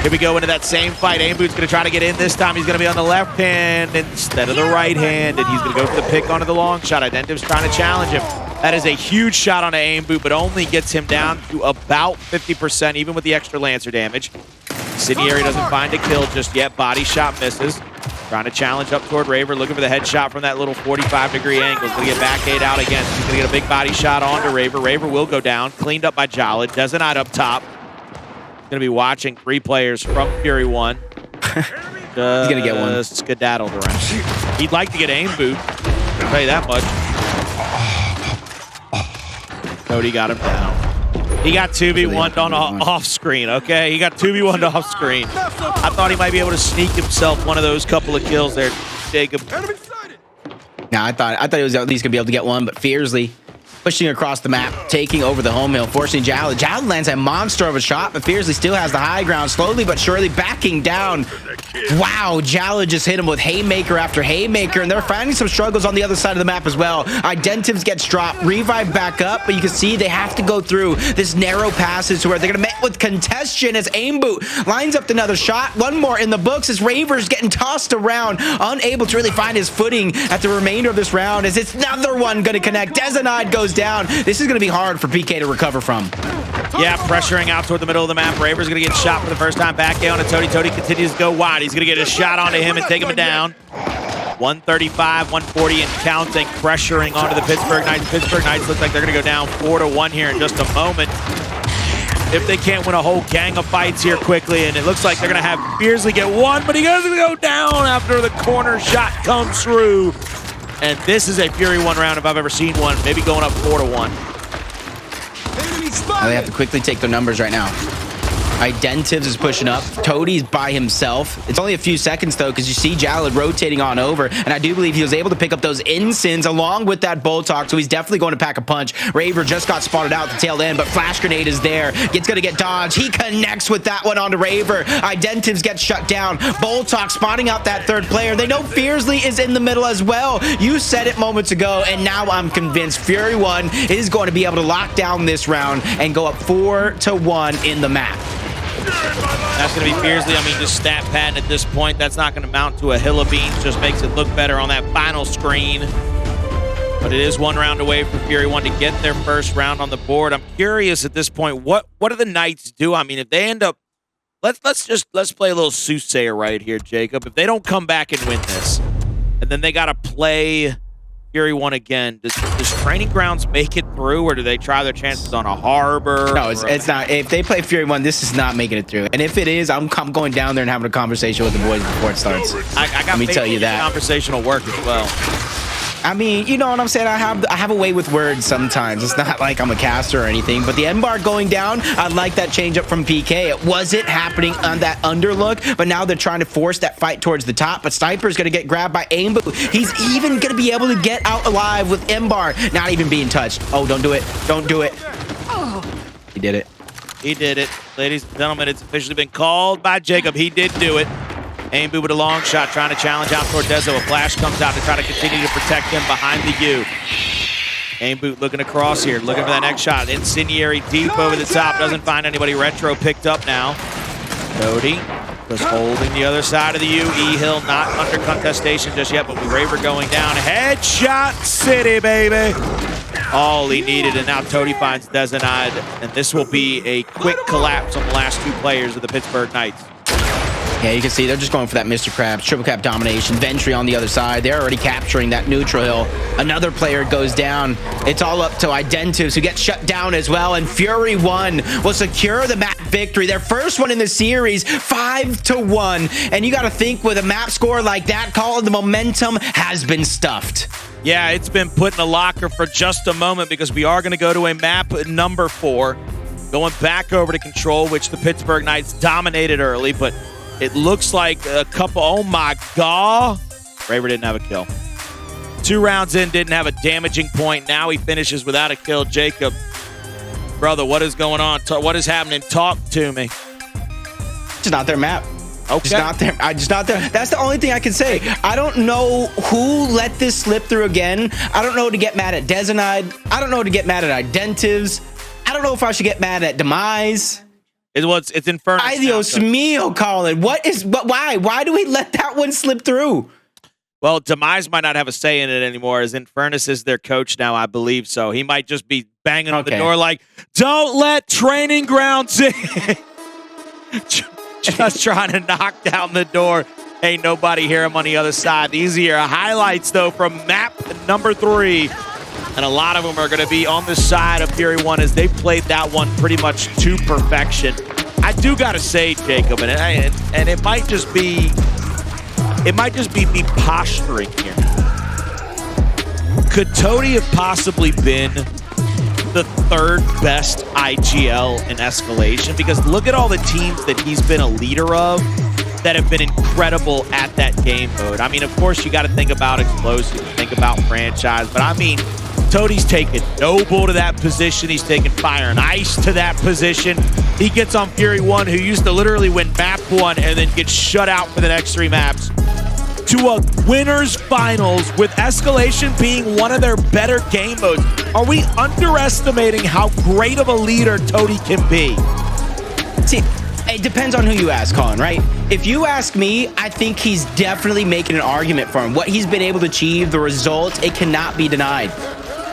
Here we go into that same fight. Aim boot's going to try to get in this time. He's going to be on the left hand instead of the right hand, and he's going to go for the pick onto the long shot. Identive's trying to challenge him. That is a huge shot on an Aim boot, but only gets him down to about 50%, even with the extra Lancer damage. Incendiary doesn't find a kill just yet. Body shot misses. Trying to challenge up toward Raver, looking for the headshot from that little 45-degree angle. He's going to get back 8 out again. He's going to get a big body shot onto Raver. Raver will go down. Cleaned up by Jalid. Dezenide up top. Going to be watching 3 players from Fury 1. He's going to get one. Skedaddled around. He'd like to get Aim boot. I'll tell you that much. Cody got him down. He got 2v1'd on off screen, okay? He got 2v1'd off screen. I thought he might be able to sneak himself one of those couple of kills there, Jacob. Nah, I thought he was at least going to be able to get one, but Fiercely pushing across the map, taking over the home hill, forcing Jallad. Jallad lands a monster of a shot, but Fiercely still has the high ground, slowly but surely backing down. Wow, Jallad just hit him with haymaker after haymaker, and they're finding some struggles on the other side of the map as well. Identives gets dropped, Revive back up, but you can see they have to go through this narrow passage where they're going to meet with congestion as Aimboot lines up another shot. One more in the books as Raver's getting tossed around, unable to really find his footing at the remainder of this round as it's another one going to connect. Desanide goes down. This is going to be hard for PK to recover from. Yeah, pressuring out toward the middle of the map. Raver's going to get shot for the first time back on to Tody. Tody continues to go wide. He's going to get a shot onto him and take him down. 135, 140 and counting, pressuring onto the Pittsburgh Knights. Pittsburgh Knights look like they're going to go down 4-1 here in just a moment. If they can't win a whole gang of fights here quickly, and it looks like they're going to have Beersley get one, but he goes to go down after the corner shot comes through. And this is a Fury 1 round if I've ever seen one, maybe going up 4-1. Now they have to quickly take their numbers right now. Identives is pushing up. Tody's by himself. It's only a few seconds, though, because you see Jallad rotating on over, and I do believe he was able to pick up those Insins along with that Boltok, so he's definitely going to pack a punch. Raver just got spotted out at the tail end, but Flash Grenade is there. It's going to get dodged. He connects with that one onto Raver. Identives gets shut down. Boltok spotting out that third player. They know Fiercely is in the middle as well. You said it moments ago, and now I'm convinced Fury 1 is going to be able to lock down this round and go up 4-1 in the map. That's going to be Beersley. I mean, just stat padding at this point. That's not going to mount to a hill of beans. Just makes it look better on that final screen. But it is one round away for Fury 1 to get their first round on the board. I'm curious at this point, what do the Knights do? I mean, if they end up, let's play a little soothsayer right here, Jacob. If they don't come back and win this, and then they got to play Fury 1 again, does Training Grounds make it through, or do they try their chances on a Harbor? No, it's not. If they play Fury 1, this is not making it through. And if it is, I'm going down there and having a conversation with the boys before it starts. I got Let me tell you that. Conversational work as well. I mean, you know what I'm saying? I have a way with words sometimes. It's not like I'm a caster or anything, but the M-bar going down, I like that change up from PK. It wasn't happening on that underlook, but now they're trying to force that fight towards the top, but Sniper's going to get grabbed by Aimboot. He's even going to be able to get out alive with M-bar, not even being touched. Oh, don't do it. Don't do it. He did it. He did it. Ladies and gentlemen, it's officially been called by Jacob. He did do it. Aimboot with a long shot, trying to challenge out toward Dezo. A flash comes out to try to continue to protect him behind the U. Aimboot looking across here, looking for that next shot. Incendiary deep over the top, doesn't find anybody. Retro picked up now. Cody was holding the other side of the U. E-Hill not under contestation just yet, but with Raver going down. Headshot City, baby. All he needed, and now Tody finds Desanide, and this will be a quick collapse on the last two players of the Pittsburgh Knights. Yeah, you can see they're just going for that Mr. Krabs, triple cap domination. Ventry on the other side. They're already capturing that neutral hill. Another player goes down. It's all up to Identives, who gets shut down as well. And Fury 1 will secure the map victory. Their first one in the series, 5-1. And you got to think with a map score like that, Colin, the momentum has been stuffed. Yeah, it's been put in a locker for just a moment because we are going to go to a map number 4. Going back over to Control, which the Pittsburgh Knights dominated early, but it looks like a couple, oh my God. Raver didn't have a kill. 2 rounds in, didn't have a damaging point. Now he finishes without a kill. Jacob, brother, what is going on? What is happening? Talk to me. It's not their map. Okay. Just not there. Just not there. That's the only thing I can say. I don't know who let this slip through again. I don't know to get mad at Desanide. I don't know to get mad at Identives. I don't know if I should get mad at Demise. It's Infernus. Ay Dios mío, Colin. Why do we let that one slip through? Well, Demise might not have a say in it anymore, as Infernus is their coach now, I believe. So he might just be banging on the door like, don't let Training Grounds in. Just trying to knock down the door. Ain't nobody here. I'm on the other side. These are your highlights, though, from map number 3. And a lot of them are going to be on the side of Fury 1 as they played that one pretty much to perfection. I do got to say, Jacob, and it might just be me posturing here. Could Tody have possibly been the 3rd best IGL in Escalation? Because look at all the teams that he's been a leader of that have been incredible at that game mode. I mean, of course, you got to think about explosives, think about franchise, but I mean, Toadie's taking Noble to that position. He's taking Fire and Ice to that position. He gets on Fury 1, who used to literally win map 1 and then get shut out for the next 3 maps, to a winners finals with Escalation being one of their better game modes. Are we underestimating how great of a leader Toadie can be? See, it depends on who you ask, Colin, right? If you ask me, I think he's definitely making an argument for him. What he's been able to achieve, the results, it cannot be denied.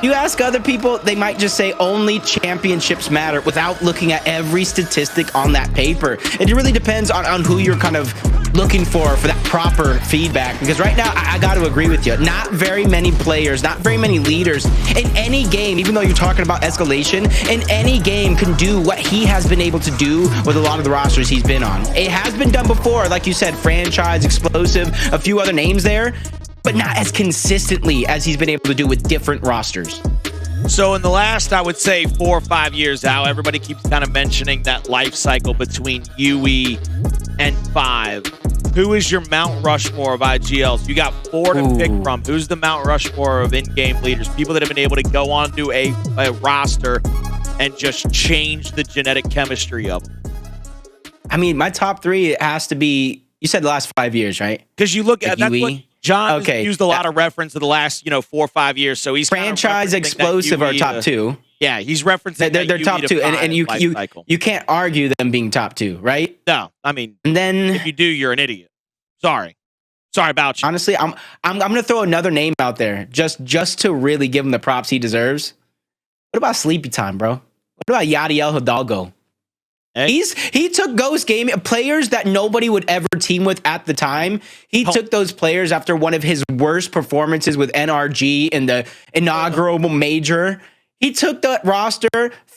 You ask other people, they might just say only championships matter without looking at every statistic on that paper. It really depends on who you're kind of looking for that proper feedback. Because right now, I got to agree with you. Not very many players, not very many leaders in any game, even though you're talking about Escalation, in any game can do what he has been able to do with a lot of the rosters he's been on. It has been done before, like you said, Franchise, Explosive, a few other names there, but not as consistently as he's been able to do with different rosters. So in the last, I would say 4 or 5 years out, everybody keeps kind of mentioning that life cycle between UE and 5. Who is your Mount Rushmore of IGLs? You got 4 to pick from. Who's the Mount Rushmore of in-game leaders? People that have been able to go on to a roster and just change the genetic chemistry of them. I mean, my top 3, it has to be, you said the last 5 years, right? Because you look at, that's UE? what John has used a lot of reference to the last, 4 or 5 years. So he's Franchise, Explosive are top 2. Yeah, he's referencing they're top 2, and you can't argue them being top 2, right? No, I mean, and then if you do, you're an idiot. Sorry about you. Honestly, I'm gonna throw another name out there just to really give him the props he deserves. What about Sleepy Time, bro? What about Yadiel Hidalgo? Hey. He took Ghost Game players that nobody would ever team with at the time. He took those players after one of his worst performances with NRG in the inaugural major. He took the roster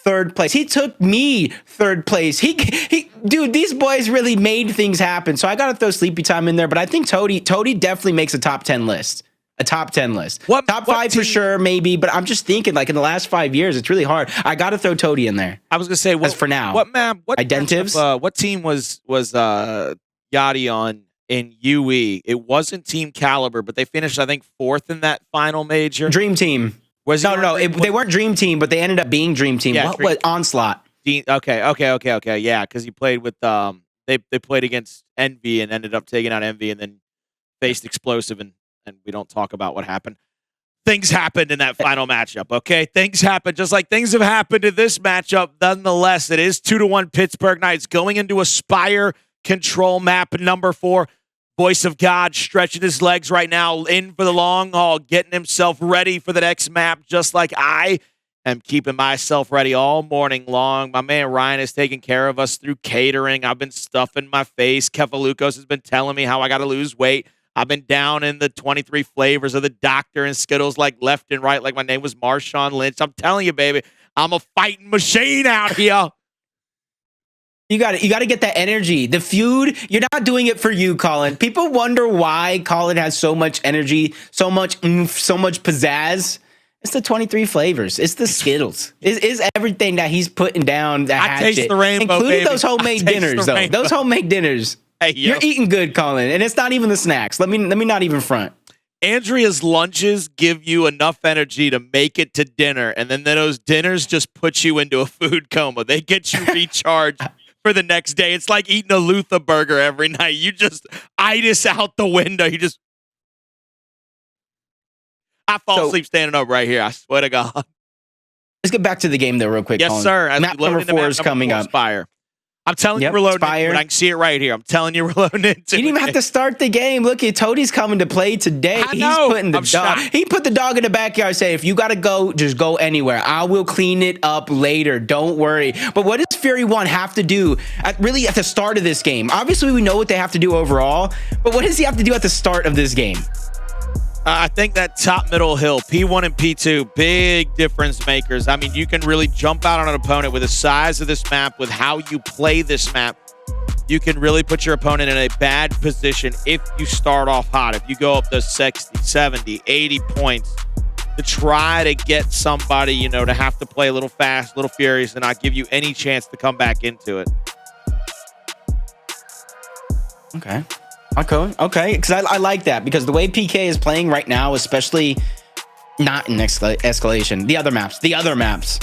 3rd place. He took me 3rd place. Dude, these boys really made things happen. So I gotta throw Sleepy Time in there, but I think Toadie definitely makes a top 10 list. A top 10 list. Top 5 for sure, maybe, but I'm just thinking, like, in the last 5 years, it's really hard. I got to throw Toadie in there. I was going to say, for now. What map? What Identives? What team was Yachty on in UE? It wasn't Team Caliber, but they finished, I think, 4th in that final major. Dream Team. They weren't Dream Team, but they ended up being Dream Team. Yeah, what was Onslaught? Okay. Yeah, because he played with they played against Envy and ended up taking out Envy and then faced Explosive and we don't talk about what happened. Things happened in that final matchup, okay? Things happened just like things have happened in this matchup. Nonetheless, it is 2-1 Pittsburgh Knights going into a Spire control map number 4. Voice of God stretching his legs right now, in for the long haul, getting himself ready for the next map, just like I am keeping myself ready all morning long. My man Ryan is taking care of us through catering. I've been stuffing my face. Kefalukos has been telling me how I got to lose weight. I've been down in the 23 flavors of the doctor and Skittles like left and right, like my name was Marshawn Lynch. I'm telling you, baby, I'm a fighting machine out here. You got to get that energy. The feud, you're not doing it for you, Colin. People wonder why Colin has so much energy, so much oomph, so much pizzazz. It's the 23 flavors. It's the Skittles. It's everything that he's putting down. The hatchet, I taste the rainbow, including baby. those homemade dinners, though. Rainbow. Those homemade dinners. Hey, you're eating good, Colin, and it's not even the snacks. Let me not even front. Andrea's lunches give you enough energy to make it to dinner, and then those dinners just put you into a food coma. They get you recharged for the next day. It's like eating a Luther burger every night. You just itis out the window. I fall asleep standing up right here. I swear to God. Let's get back to the game, though, real quick. Yes, Colin. sir. As Map number 4 is coming up. Spire. I'm telling you, we're loading into it. I can see it right here. I'm telling you, we're loading into it. You didn't even have to start the game. Look, Toadie's coming to play today. I know. He's putting the dog. He put the dog in the backyard. Say, if you gotta go, just go anywhere. I will clean it up later. Don't worry. But what does Fury 1 have to do at the start of this game? Obviously, we know what they have to do overall. But what does he have to do at the start of this game? I think that top middle hill, P1 and P2, big difference makers. I mean, you can really jump out on an opponent with the size of this map, with how you play this map. You can really put your opponent in a bad position if you start off hot. If you go up to 60, 70, 80 points to try to get somebody, to have to play a little fast, a little furious, and not give you any chance to come back into it. Okay, because I like that, because the way PK is playing right now, especially Not in escalation. The other maps.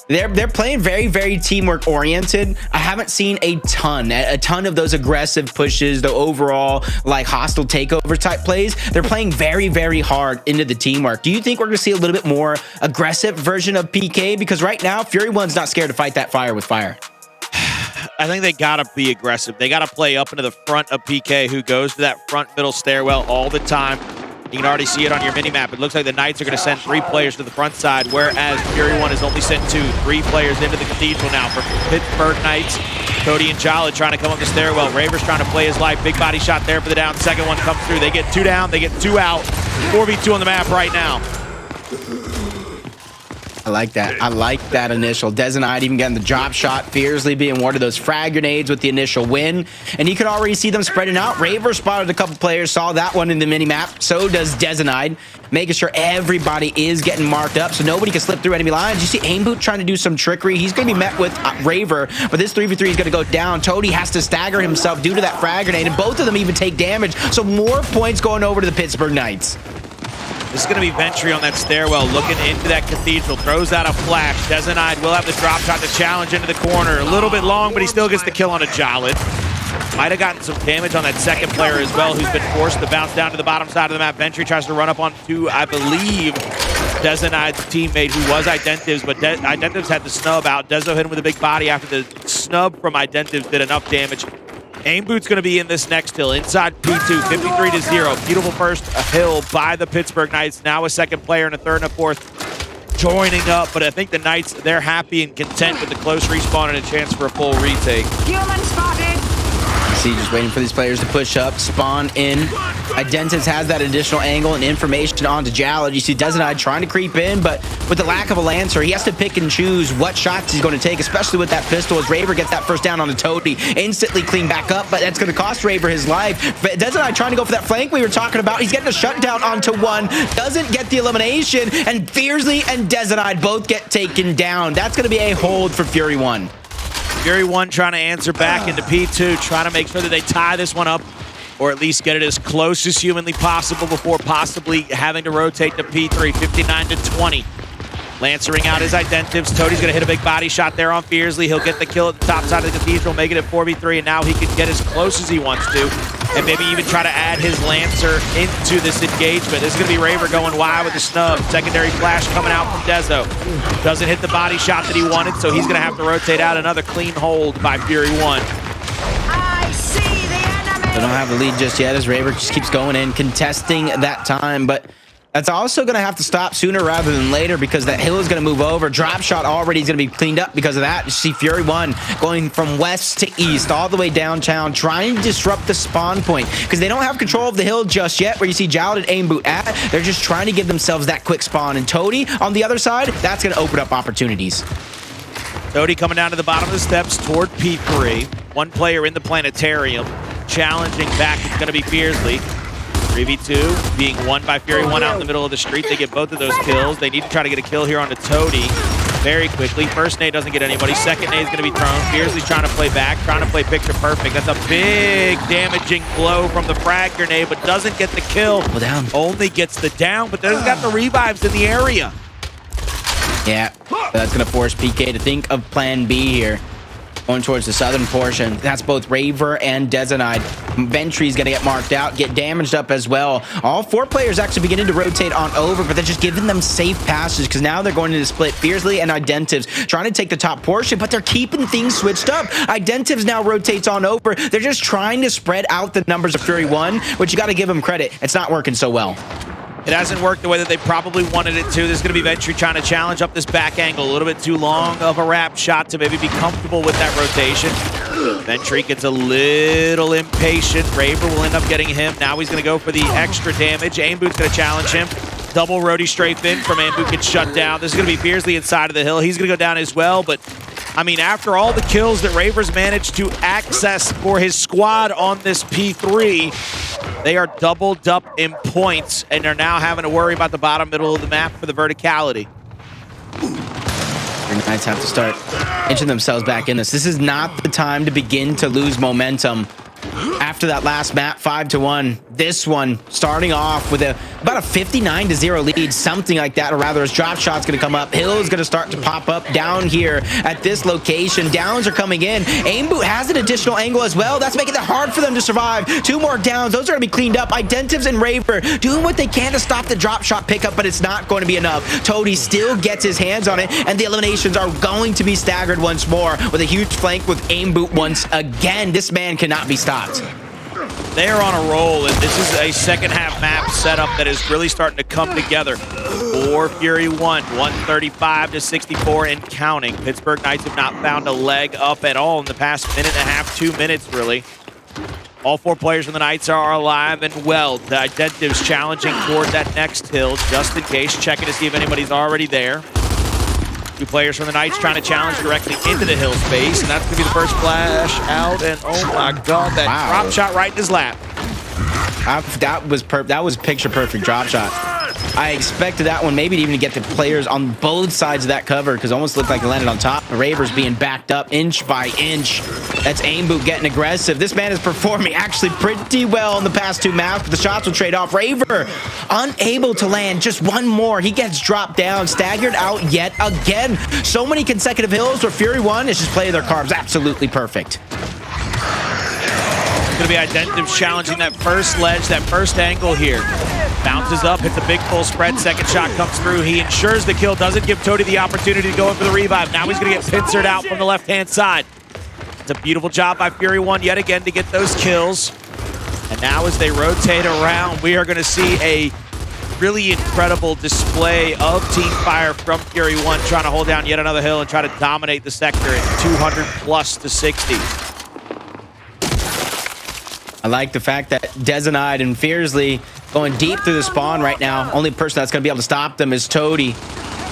They're playing very, very teamwork oriented. I haven't seen a ton of those aggressive pushes, the overall like hostile takeover type plays. They're playing very, very hard into the teamwork. Do you think we're gonna see a little bit more aggressive version of PK? Because right now, Fury One's not scared to fight that fire with fire. I think they gotta be aggressive. They gotta play up into the front of PK, who goes to that front middle stairwell all the time. You can already see it on your mini-map. It looks like the Knights are going to send 3 players to the front side, whereas Fury One has only sent 2. 3 players into the Cathedral now for Pittsburgh Knights. Cody and Jolly trying to come up the stairwell. Raver's trying to play his life. Big body shot there for the down. Second one comes through. They get 2 down. They get 2 out. 4v2 on the map right now. I like that. I like that initial. Dezenite even getting the drop shot. Fiercely being awarded those frag grenades with the initial win. And you can already see them spreading out. Raver spotted a couple players, saw that one in the mini-map. So does Dezenite, making sure everybody is getting marked up so nobody can slip through enemy lines. You see Aimboot trying to do some trickery. He's going to be met with Raver, but this 3v3 is going to go down. Toady has to stagger himself due to that frag grenade, and both of them even take damage. So more points going over to the Pittsburgh Knights. This is going to be Ventry on that stairwell, looking into that Cathedral. Throws out a flash. Dezenite will have the drop shot to challenge into the corner. A little bit long, but he still gets the kill on a Jolid. Might have gotten some damage on that second player as well, who's been forced to bounce down to the bottom side of the map. Ventry tries to run up onto, I believe, Dezenite's teammate, who was Identives, but Identives had the snub out. Dezo hit him with a big body after the snub from Identives did enough damage. Aimboot's going to be in this next hill, inside P2, 53-0. Beautiful first hill by the Pittsburgh Knights. Now a second player and a third and a fourth joining up, but I think the Knights, they're happy and content with the close respawn and a chance for a full retake. Human spotted. See, just waiting for these players to push up, spawn in. Identitas has that additional angle and information onto Jallad. You see Dezenite trying to creep in, but with the lack of a Lancer, he has to pick and choose what shots he's going to take, especially with that pistol, as Raver gets that first down on the Toady. Instantly clean back up, but that's going to cost Raver his life. But Dezenite trying to go for that flank we were talking about. He's getting a shutdown onto one, doesn't get the elimination, and Fiercely and Dezenite both get taken down. That's going to be a hold for Fury One. Fury One trying to answer back into P2, trying to make sure that they tie this one up, or at least get it as close as humanly possible before possibly having to rotate to P3, 59-20. Lancering out his Identives. Toady's going to hit a big body shot there on Fiercely. He'll get the kill at the top side of the Cathedral, make it at 4v3, and now he can get as close as he wants to, and maybe even try to add his Lancer into this engagement. This is going to be Raver going wide with the snub. Secondary flash coming out from Dezo. Doesn't hit the body shot that he wanted, so he's going to have to rotate out. Another clean hold by Fury One. I see the enemy. They don't have the lead just yet as Raver just keeps going in, contesting that time, but that's also going to have to stop sooner rather than later because that hill is going to move over. Drop shot already is going to be cleaned up because of that. You see Fury One going from west to east all the way downtown, trying to disrupt the spawn point because they don't have control of the hill just yet where you see Jallad and Aimboot at. They're just trying to give themselves that quick spawn. And Toady on the other side, that's going to open up opportunities. Toady coming down to the bottom of the steps toward P3. One player in the planetarium. Challenging back is going to be Fiercely. 3v2 being won by Fury One out in the middle of the street. They get both of those kills. They need to try to get a kill here on the Toady very quickly. First nade doesn't get anybody. Second nade is going to be thrown. Fiercely's trying to play back, trying to play picture perfect. That's a big damaging blow from the frag grenade, but doesn't get the kill. Well, down. Only gets the down, but doesn't got the revives in the area. Yeah, that's going to force PK to think of plan B here. Going towards the southern portion. That's both Raver and Dezenite. Ventry's going to get marked out, get damaged up as well. All 4 players actually beginning to rotate on over, but they're just giving them safe passes because now they're going to split Fiercely and Identives, trying to take the top portion, but they're keeping things switched up. Identives now rotates on over. They're just trying to spread out the numbers of Fury One, which you got to give them credit. It's not working so well. It hasn't worked the way that they probably wanted it to. This is going to be Ventry trying to challenge up this back angle. A little bit too long of a wrap shot to maybe be comfortable with that rotation. Ventry gets a little impatient. Raver will end up getting him. Now he's going to go for the extra damage. Aimboot's going to challenge him. Double roadie strafe in from Aimboot gets shut down. This is going to be Fiercely inside of the hill. He's going to go down as well, but I mean, after all the kills that Raver's managed to access for his squad on this P3, they are doubled up in points and are now having to worry about the bottom middle of the map for the verticality. The Knights have to start inching themselves back in this. This is not the time to begin to lose momentum after that last map, 5-1. This one starting off with about a 59-0 lead, something like that, or rather his drop shot's gonna come up. Hill is gonna start to pop up down here at this location. Downs are coming in. Aimboot has an additional angle as well. That's making it hard for them to survive. 2 more downs. Those are gonna be cleaned up. Identives and Raver doing what they can to stop the drop shot pickup, but it's not going to be enough. Toady still gets his hands on it, and the eliminations are going to be staggered once more with a huge flank with Aimboot once again. This man cannot be stopped. They are on a roll, and this is a second half map setup that is really starting to come together. For Fury 1, 135-64 and counting. Pittsburgh Knights have not found a leg up at all in the past minute and a half, 2 minutes really. All 4 players from the Knights are alive and well. The Identives challenging toward that next hill, just in case, checking to see if anybody's already there. 2 players from the Knights trying to challenge directly into the hill space, and that's going to be the first flash out, and oh my god, that drop shot right in his lap. That was picture perfect drop shot. I expected that one maybe even to get the players on both sides of that cover because it almost looked like it landed on top. Raver's being backed up inch by inch. That's Aimboot getting aggressive. This man is performing actually pretty well in the past 2 maps, but the shots will trade off. Raver unable to land just one more. He gets dropped down, staggered out yet again. So many consecutive hills where Fury 1 is just playing their cards absolutely perfect. It's going to be Identives challenging that first ledge, that first angle here. Bounces up, hits a big full spread. Second shot comes through. He ensures the kill. Doesn't give Toady the opportunity to go in for the revive. Now he's going to get pincered out from the left-hand side. It's a beautiful job by Fury 1 yet again to get those kills. And now as they rotate around, we are going to see a really incredible display of Team Spire from Fury 1 trying to hold down yet another hill and try to dominate the sector at 200+60. I like the fact that Dezenide and Fiercely going deep through the spawn right now. Only person that's going to be able to stop them is Toady.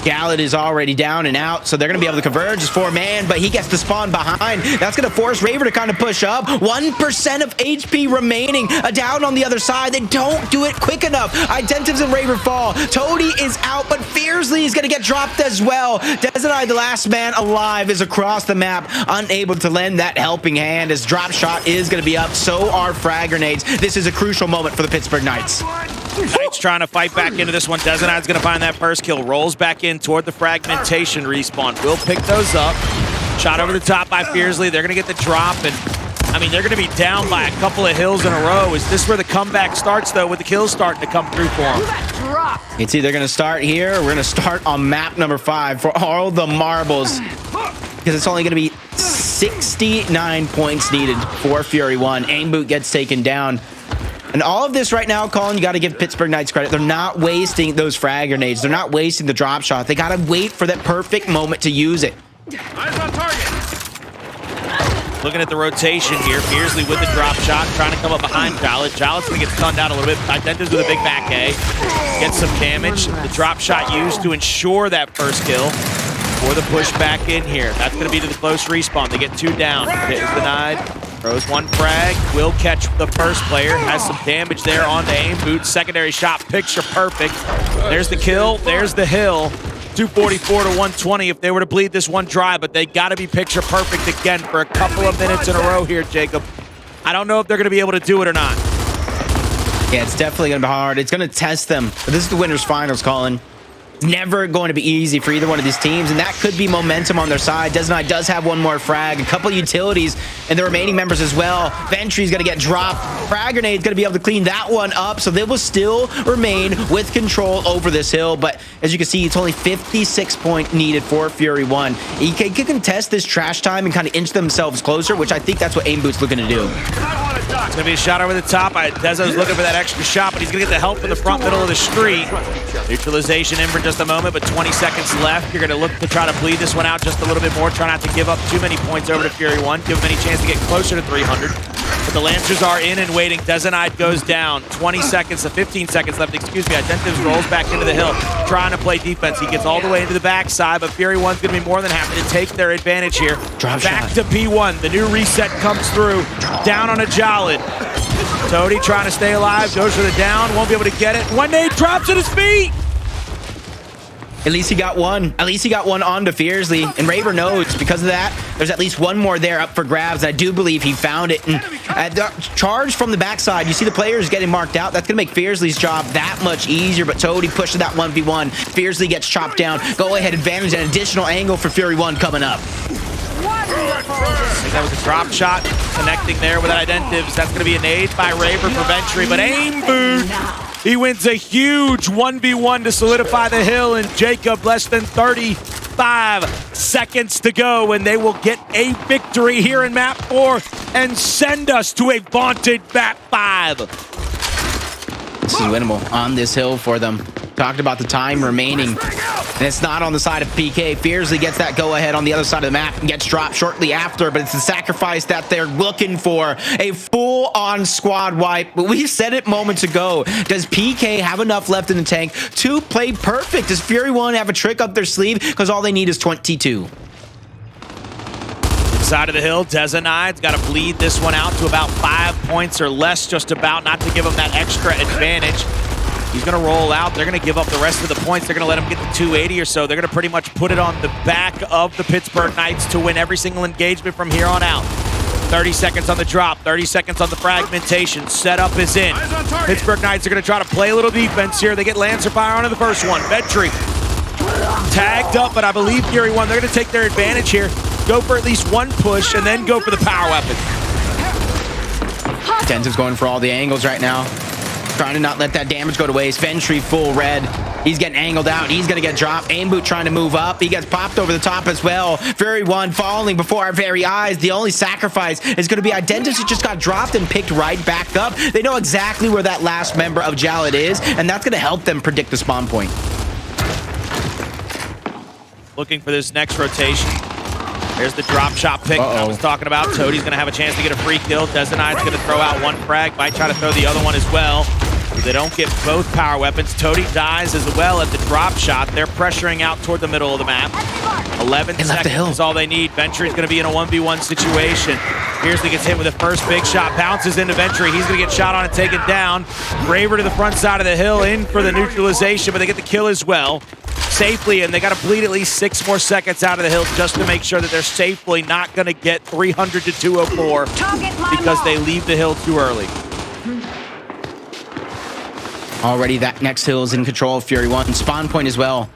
Gallet is already down and out, so they're going to be able to converge as 4-man, but he gets the spawn behind. That's going to force Raver to kind of push up. 1% of HP remaining. A down on the other side. They don't do it quick enough. Identives and Raver fall. Toady is out, but Fiercely is going to get dropped as well. Dezenide, the last man alive, is across the map, unable to lend that helping hand as drop shot is going to be up. So are frag grenades. This is a crucial moment for the Pittsburgh Knights. Knights trying to fight back into this one. Dezenide's going to find that first kill. Rolls back in toward the fragmentation respawn. Will pick those up. Shot over the top by Fiercely. They're going to get the drop, and I mean, they're going to be down by a couple of hills in a row. Is this where the comeback starts, though, with the kills starting to come through for them? It's either going to start here or we're going to start on map number 5 for all the marbles because it's only going to be 69 points needed for Fury 1. Aimboot gets taken down. And all of this right now, Colin, you got to give Pittsburgh Knights credit. They're not wasting those frag grenades. They're not wasting the drop shot. They got to wait for that perfect moment to use it. Eyes on target. Looking at the rotation here, Fiercely with the drop shot, trying to come up behind Jallet. Jallet's going to get stunned out a little bit. Identities with a big back A. Gets some damage. The drop shot used to ensure that first kill. For the push back in here. That's going to be to the close respawn. They get 2 down. Hit is denied. Throws 1 frag. Will catch the first player. Has some damage there on the Aimboot. Secondary shot. Picture perfect. There's the kill. There's the hill. 244 to 120 if they were to bleed this one dry, but they got to be picture perfect again for a couple of minutes in a row here, Jacob. I don't know if they're going to be able to do it or not. Yeah, it's definitely going to be hard. It's going to test them. But this is the winner's finals, Colin. Never going to be easy for either one of these teams, and that could be momentum on their side. Dezenide does have 1 more frag, a couple utilities, and the remaining members as well. Ventry's going to get dropped. Frag Grenade's going to be able to clean that one up, so they will still remain with control over this hill. But as you can see, it's only 56 points needed for Fury 1. He can contest this trash time and kind of inch themselves closer, which I think that's what Aimboot's looking to do. It's going to be a shot over the top. Dezo's looking for that extra shot, but he's going to get the help in the front middle of the street. Neutralization in for just a moment, but 20 seconds left. You're going to look to try to bleed this one out just a little bit more. Try not to give up too many points over to Fury 1. Give them any chance to get closer to 300. But the Lancers are in and waiting. Dezenide goes down. 20 seconds to 15 seconds left. Excuse me. Identives rolls back into the hill, trying to play defense. He gets all the way into the backside, but Fury 1's going to be more than happy to take their advantage here. Drop back shot. to P1. The new reset comes through. Down on a Jalid. Toady trying to stay alive. Goes for the down. Won't be able to get it. One nade drops at his feet. At least he got one. At least he got one onto Fiercely. And Raver knows because of that, there's at least one more there up for grabs. I do believe he found it. And the charge from the backside, you see the players getting marked out. That's going to make Fiercely's job that much easier. But Toady pushing that 1v1. Fiercely gets chopped down. Go ahead advantage, an additional angle for Fury 1 coming up. I think that was a drop shot connecting there with Identives. That's going to be a nade by Raver for Ventry, but aim boot. He wins a huge 1v1 to solidify the hill, and Jacob less than 35 seconds to go, and they will get a victory here in map 4 and send us to a vaunted map 5. This is winnable on this hill for them. Talked about the time remaining, and it's not on the side of PK. Fiercely gets that go-ahead on the other side of the map and gets dropped shortly after, but it's the sacrifice that they're looking for. A full-on squad wipe. But we said it moments ago. Does PK have enough left in the tank to play perfect? Does Fury 1 have a trick up their sleeve? Because all they need is 22. Side of the hill, Dezanide's got to bleed this one out to about 5 points or less, just about, not to give him that extra advantage. He's going to roll out. They're going to give up the rest of the points. They're going to let him get to 280 or so. They're going to pretty much put it on the back of the Pittsburgh Knights to win every single engagement from here on out. 30 seconds on the drop, 30 seconds on the fragmentation. Setup is in. Pittsburgh Knights are going to try to play a little defense here. They get Lancer Fire onto the first one. Ventry tagged up, but I believe Fury 1, they're going to take their advantage here. Go for at least one push and then go for the power weapon. Tenziv's going for all the angles right now. Trying to not let that damage go to waste. Ventry full red. He's getting angled out. He's going to get dropped. Aimboot trying to move up. He gets popped over the top as well. Fury 1 falling before our very eyes. The only sacrifice is going to be Identities, who just got dropped and picked right back up. They know exactly where that last member of Jalad is, and that's going to help them predict the spawn point. Looking for this next rotation. There's the drop shot pick that I was talking about. Toady's going to have a chance to get a free kill. Dezanide's going to throw out one frag. Might try to throw the other one as well. If they don't get both power weapons, Toady dies as well at the drop shot. They're pressuring out toward the middle of the map. 11 seconds is all they need. Ventry's going to be in a 1v1 situation. Fiercely gets hit with the first big shot. Bounces into Ventry. He's going to get shot on and taken down. Raver to the front side of the hill in for the neutralization, but they get the kill as well. Safely, and they got to bleed at least 6 more seconds out of the hill just to make sure that they're safely not going to get 300 to 204 because they leave the hill too early. Already that next hill is in control of Fury 1. Spawn point as well.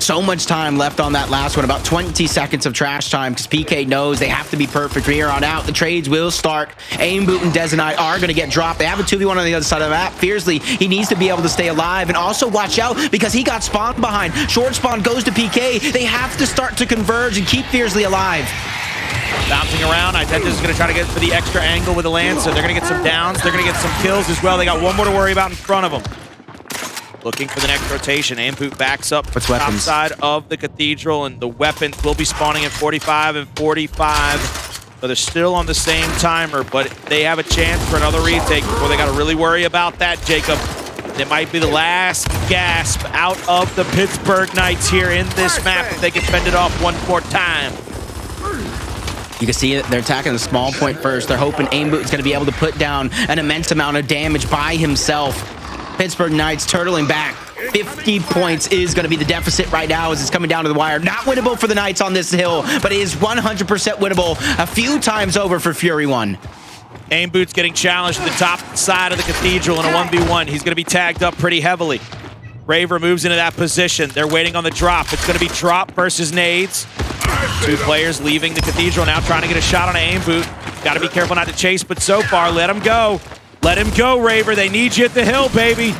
So much time left on that last one, about 20 seconds of trash time, because PK knows they have to be perfect from here on out. The trades will start. Aimboot and Dezanide are going to get dropped. They have a 2v1 on the other side of the map. Fiercely, he needs to be able to stay alive, and also watch out because he got spawned behind. Short spawn goes to PK. They have to start to converge and keep Fiercely alive. Bouncing around, Identitas is going to try to get for the extra angle with the Lancer. They're going to get some downs. They're going to get some kills as well. They got one more to worry about in front of them. Looking for the next rotation. Aimboot backs up the top side of the Cathedral, and the weapons will be spawning at 45 and 45. So they're still on the same timer, but they have a chance for another retake before they got to really worry about that, Jacob. It might be the last gasp out of the Pittsburgh Knights here in this map if they can fend it off one more time. You can see it. They're attacking the small point first. They're hoping Aimboot is going to be able to put down an immense amount of damage by himself. Pittsburgh Knights turtling back. 50 points is going to be the deficit right now as it's coming down to the wire. Not winnable for the Knights on this hill, but it is 100% winnable a few times over for Fury 1. Aimboot's getting challenged to the top side of the Cathedral in a 1v1. He's going to be tagged up pretty heavily. Raver moves into that position. They're waiting on the drop. It's going to be drop versus nades. 2 players leaving the Cathedral now, trying to get a shot on Aimboot. Got to be careful not to chase, but so far, let him go. Let him go, Raver. They need you at the hill, baby.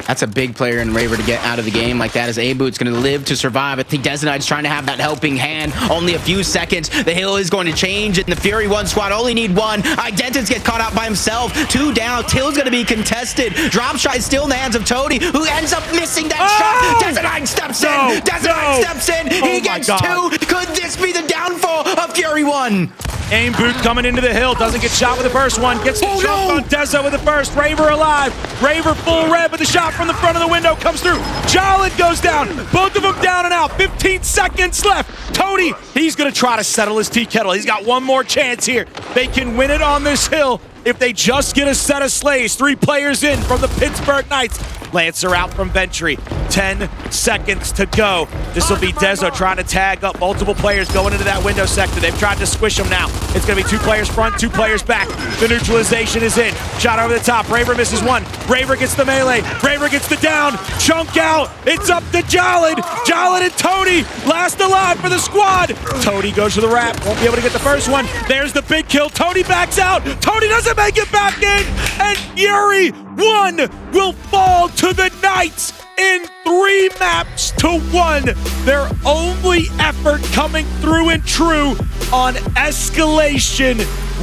That's a big player in Raver to get out of the game like that, as Aimboot's going to live to survive. I think Dezanide's trying to have that helping hand. Only a few seconds. The hill is going to change, and the Fury 1 squad only need 1. Identitas gets caught out by himself. 2 down. Till's going to be contested. Drop shot is still in the hands of Toady, who ends up missing that shot. Dezanide steps in. Dezanide steps in. He gets 2. Could this be the downfall of Fury 1? Aimboot coming into the hill, doesn't get shot with the first one, gets the jump on Deza with the first. Raver alive, Raver full red, but the shot from the front of the window comes through. Jalad goes down, both of them down and out, 15 seconds left. Toady, he's gonna try to settle his tea kettle. He's got one more chance here. They can win it on this hill if they just get a set of slays. 3 players in from the Pittsburgh Knights. Lancer out from Ventry. 10 seconds to go. This will be Dezo trying to tag up multiple players going into that window sector. They've tried to squish them now. It's going to be 2 players front, 2 players back. The neutralization is in. Shot over the top. Raver misses 1. Raver gets the melee. Raver gets the down. Chunk out. It's up to Jolid. Jolid and Tony last alive for the squad. Tony goes to the wrap. Won't be able to get the first one. There's the big kill. Tony backs out. Tony doesn't make it back in. And Fury 1 will fall to the Knights in 3 maps to 1. Their only effort coming through and true on escalation.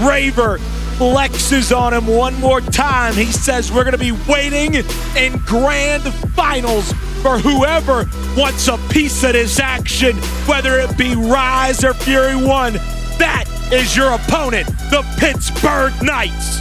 Raver flexes on him one more time. He says we're going to be waiting in grand finals for whoever wants a piece of this action, whether it be Rise or Fury 1. That is your opponent, the Pittsburgh Knights.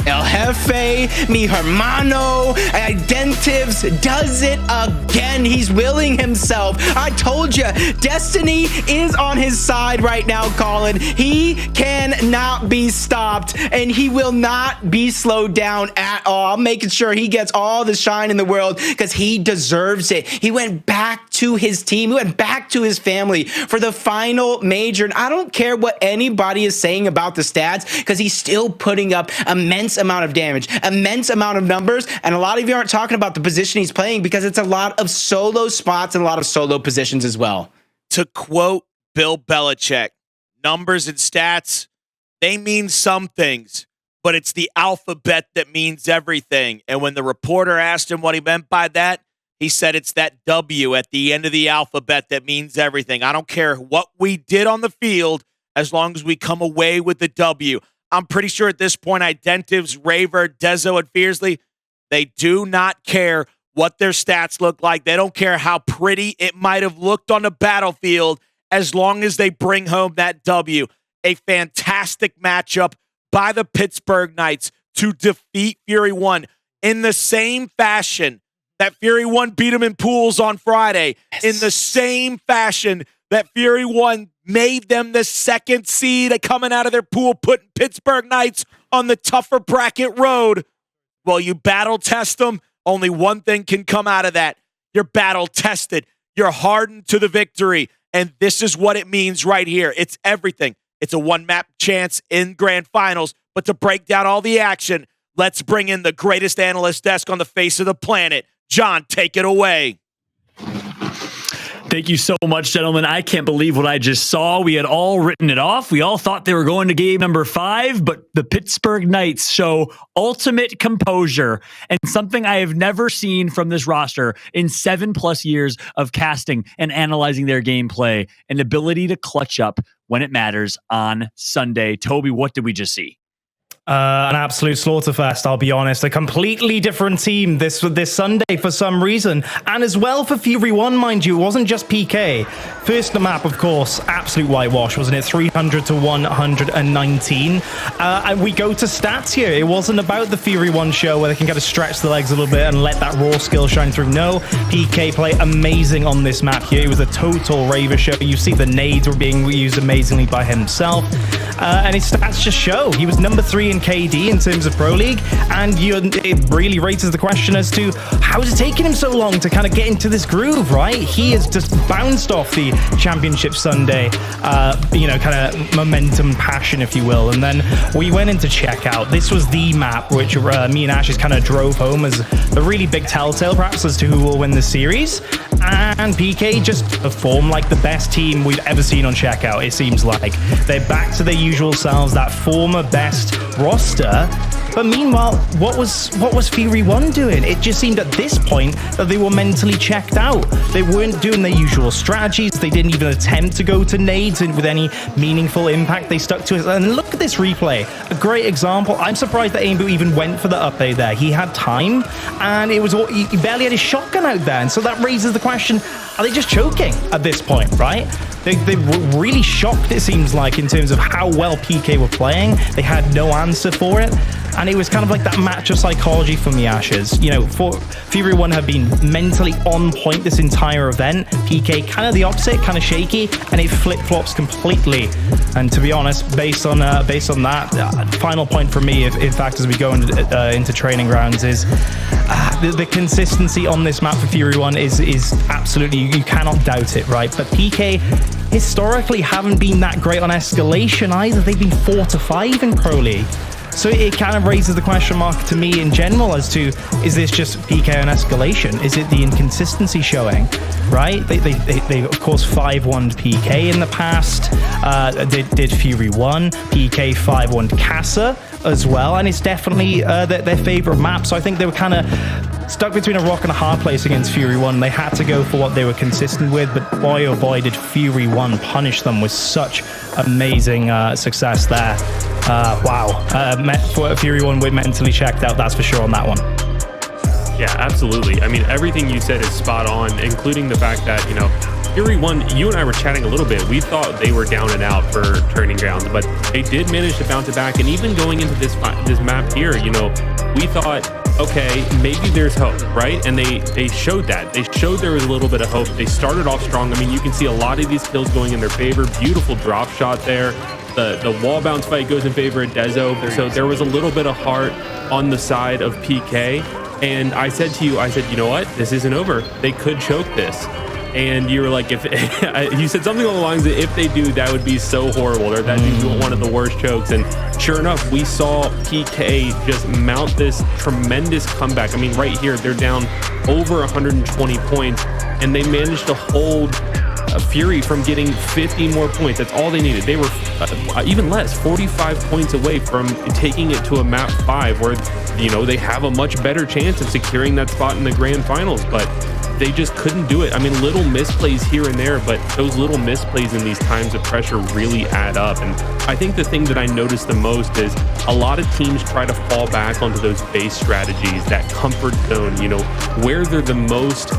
El Jefe, mi hermano, Identives does it again. He's willing himself. I told you, Destiny is on his side right now, Colin. He cannot be stopped, and he will not be slowed down at all. I'm making sure he gets all the shine in the world because he deserves it. He went back to his team. He went back to his family for the final major, and I don't care what anybody is saying about the stats because he's still putting up immense amount of damage, immense amount of numbers, and a lot of you aren't talking about the position he's playing because it's a lot of solo spots and a lot of solo positions as well. To quote Bill Belichick, numbers and stats, they mean some things, but it's the alphabet that means everything. And when the reporter asked him what he meant by that, he said it's that W at the end of the alphabet that means everything. I don't care what we did on the field as long as we come away with the W. I'm pretty sure at this point, Identives, Raver, Dezo, and Fiercely, they do not care what their stats look like. They don't care how pretty it might have looked on the battlefield as long as they bring home that W. A fantastic matchup by the Pittsburgh Knights to defeat Fury 1 in the same fashion that Fury 1 beat them in pools on Friday, in the same fashion that Fury 1 made them the 2nd seed coming out of their pool, putting Pittsburgh Knights on the tougher bracket road. Well, you battle test them. Only one thing can come out of that. You're battle tested. You're hardened to the victory. And this is what it means right here. It's everything. It's a 1-map chance in grand finals. But to break down all the action, let's bring in the greatest analyst desk on the face of the planet. John, take it away. Thank you so much, gentlemen. I can't believe what I just saw. We had all written it off. We all thought they were going to game number 5, but the Pittsburgh Knights show ultimate composure and something I have never seen from this roster in 7+ years of casting and analyzing their gameplay, an ability to clutch up when it matters on Sunday. Toby, what did we just see? An absolute slaughterfest, I'll be honest. A completely different team this Sunday for some reason. And as well for Fury 1, mind you, it wasn't just PK. First the map, of course, absolute whitewash, wasn't it? 300 to 119. And we go to stats here. It wasn't about the Fury 1 show where they can kind of stretch the legs a little bit and let that raw skill shine through. No, PK play amazing on this map here. It was a total Raver show. You see the nades were being used amazingly by himself. And his stats just show. He was number 3 in KD in terms of Pro League, and it really raises the question as to how is it taking him so long to kind of get into this groove, right? He has just bounced off the Championship Sunday, kind of momentum, passion, if you will, and then we went into checkout. This was the map which me and Ashes kind of drove home as the really big telltale, perhaps, as to who will win the series, and PK just performed like the best team we've ever seen on checkout, it seems like. They're back to their usual selves, that former best roster. But meanwhile, what was Fury 1 doing? It just seemed at this point that they were mentally checked out. They weren't doing their usual strategies. They didn't even attempt to go to nades with any meaningful impact. They stuck to it. And look at this replay. A great example. I'm surprised that Aimbu even went for the up A there. He had time, and he barely had his shotgun out there. And so that raises the question, are they just choking at this point, right? They were really shocked, it seems like, in terms of how well PK were playing. They had no answer for it. And it was kind of like that match of psychology from the Ashes. You know, Fury 1 had been mentally on point this entire event. PK kind of the opposite, kind of shaky, and it flip-flops completely. And to be honest, based on that, final point for me, if in fact as we go into training grounds, is the consistency on this map for Fury 1 is absolutely, you cannot doubt it, right? But PK historically haven't been that great on escalation either. They've been 4-5 in Pro League. So it kind of raises the question mark to me in general as to, is this just PK on escalation? Is it the inconsistency showing, right? They of course 5-1'd PK in the past. Did Fury 1, PK 5-1'd Casa as well. And it's definitely their favorite map. So I think they were kind of stuck between a rock and a hard place against Fury 1. They had to go for what they were consistent with, but boy oh boy did Fury 1 punish them with such amazing success there. Wow. For Fury 1, we're mentally checked out, that's for sure on that one. Yeah, absolutely. I mean, everything you said is spot on, including the fact that, you know, Fury 1, you and I were chatting a little bit. We thought they were down and out for turning grounds, but they did manage to bounce it back. And even going into this map here, you know, we thought, okay, maybe there's hope, right? And they showed that. They showed there was a little bit of hope. They started off strong. I mean, you can see a lot of these kills going in their favor. Beautiful drop shot there. The wall bounce fight goes in favor of Dezo. So there was a little bit of heart on the side of PK. And I said to you, you know what? This isn't over. They could choke this. And you were like, if you said something along the lines that if they do, that would be so horrible, or that'd be one of the worst chokes. And sure enough, we saw PK just mount this tremendous comeback. I mean, right here, they're down over 120 points, and they managed to hold Fury from getting 50 more points. That's all they needed. They were even less, 45 points away from taking it to a map 5 where, you know, they have a much better chance of securing that spot in the grand finals, but they just couldn't do it. I mean, little misplays here and there, but those little misplays in these times of pressure really add up. And I think the thing that I noticed the most is a lot of teams try to fall back onto those base strategies, that comfort zone, you know, where they're the most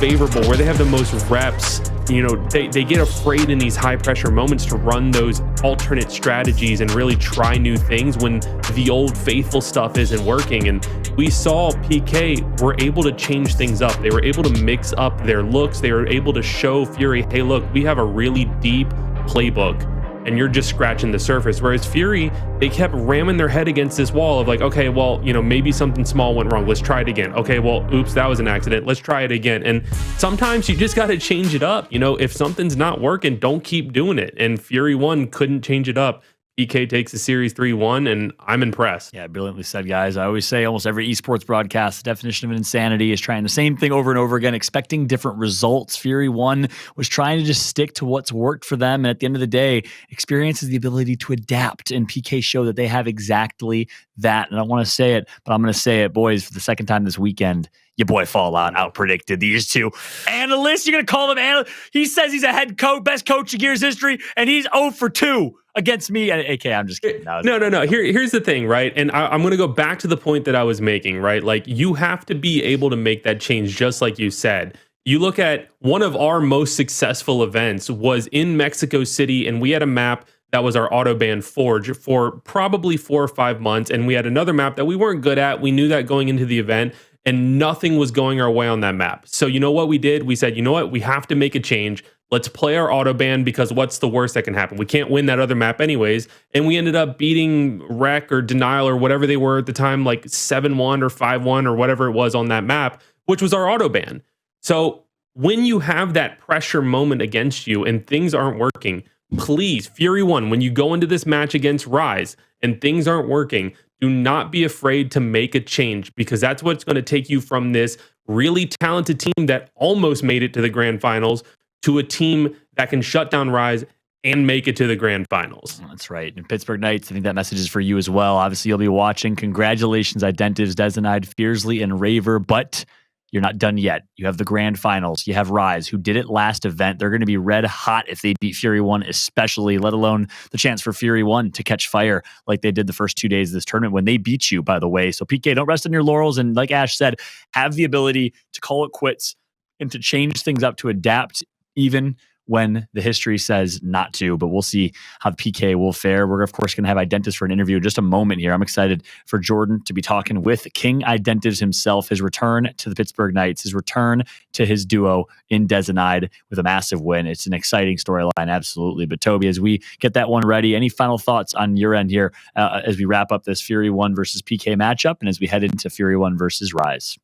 favorable, where they have the most reps. You know, they get afraid in these high pressure moments to run those alternate strategies and really try new things when the old faithful stuff isn't working. And we saw PK were able to change things up. They were able to mix up their looks. They were able to show Fury, hey, look, we have a really deep playbook and you're just scratching the surface. Whereas Fury, they kept ramming their head against this wall of like, okay, well, you know, maybe something small went wrong. Let's try it again. Okay, well, oops, that was an accident. Let's try it again. And sometimes you just got to change it up. You know, if something's not working, don't keep doing it. And Fury 1 couldn't change it up. PK takes the series 3-1, and I'm impressed. Yeah, brilliantly said, guys. I always say almost every esports broadcast, the definition of insanity is trying the same thing over and over again, expecting different results. Fury 1 was trying to just stick to what's worked for them. And at the end of the day, experience is the ability to adapt. And PK showed that they have exactly that. And I want to say it, but I'm going to say it, boys, for the second time this weekend. Your boy Fallout out-predicted these two analysts. You're going to call them analysts? He says he's a head coach, best coach in Gears history, and he's 0 for 2 against me. AK, I'm just kidding. No. Here's the thing, right? And I'm going to go back to the point that I was making, right? Like, you have to be able to make that change, just like you said. You look at one of our most successful events was in Mexico City, and we had a map that was our Autobahn Forge for probably 4 or 5 months, and we had another map that we weren't good at. We knew that going into the event, and nothing was going our way on that map. So you know what we did? We said, you know what? We have to make a change. Let's play our Autobahn, because what's the worst that can happen? We can't win that other map anyways. And we ended up beating Rec or Denial or whatever they were at the time, like 7-1 or 5-1 or whatever it was on that map, which was our Autobahn. So when you have that pressure moment against you and things aren't working, please, Fury 1, when you go into this match against Rise and things aren't working, do not be afraid to make a change, because that's what's going to take you from this really talented team that almost made it to the grand finals to a team that can shut down Rise and make it to the grand finals. That's right. And Pittsburgh Knights, I think that message is for you as well. Obviously, you'll be watching. Congratulations, Identives, Dezenide, Fiercely, and Raver, but you're not done yet. You have the grand finals. You have Rise, who did it last event. They're going to be red hot if they beat Fury 1, especially, let alone the chance for Fury 1 to catch fire like they did the first 2 days of this tournament when they beat you, by the way. So PK, don't rest on your laurels. And like Ash said, have the ability to call it quits and to change things up, to adapt even when the history says not to, but we'll see how the PK will fare. We're, of course, going to have Identives for an interview in just a moment here. I'm excited for Jordan to be talking with King Identives himself, his return to the Pittsburgh Knights, his return to his duo in Dezenide with a massive win. It's an exciting storyline, absolutely. But Toby, as we get that one ready, any final thoughts on your end here as we wrap up this Fury 1 versus PK matchup and as we head into Fury 1 versus Rise?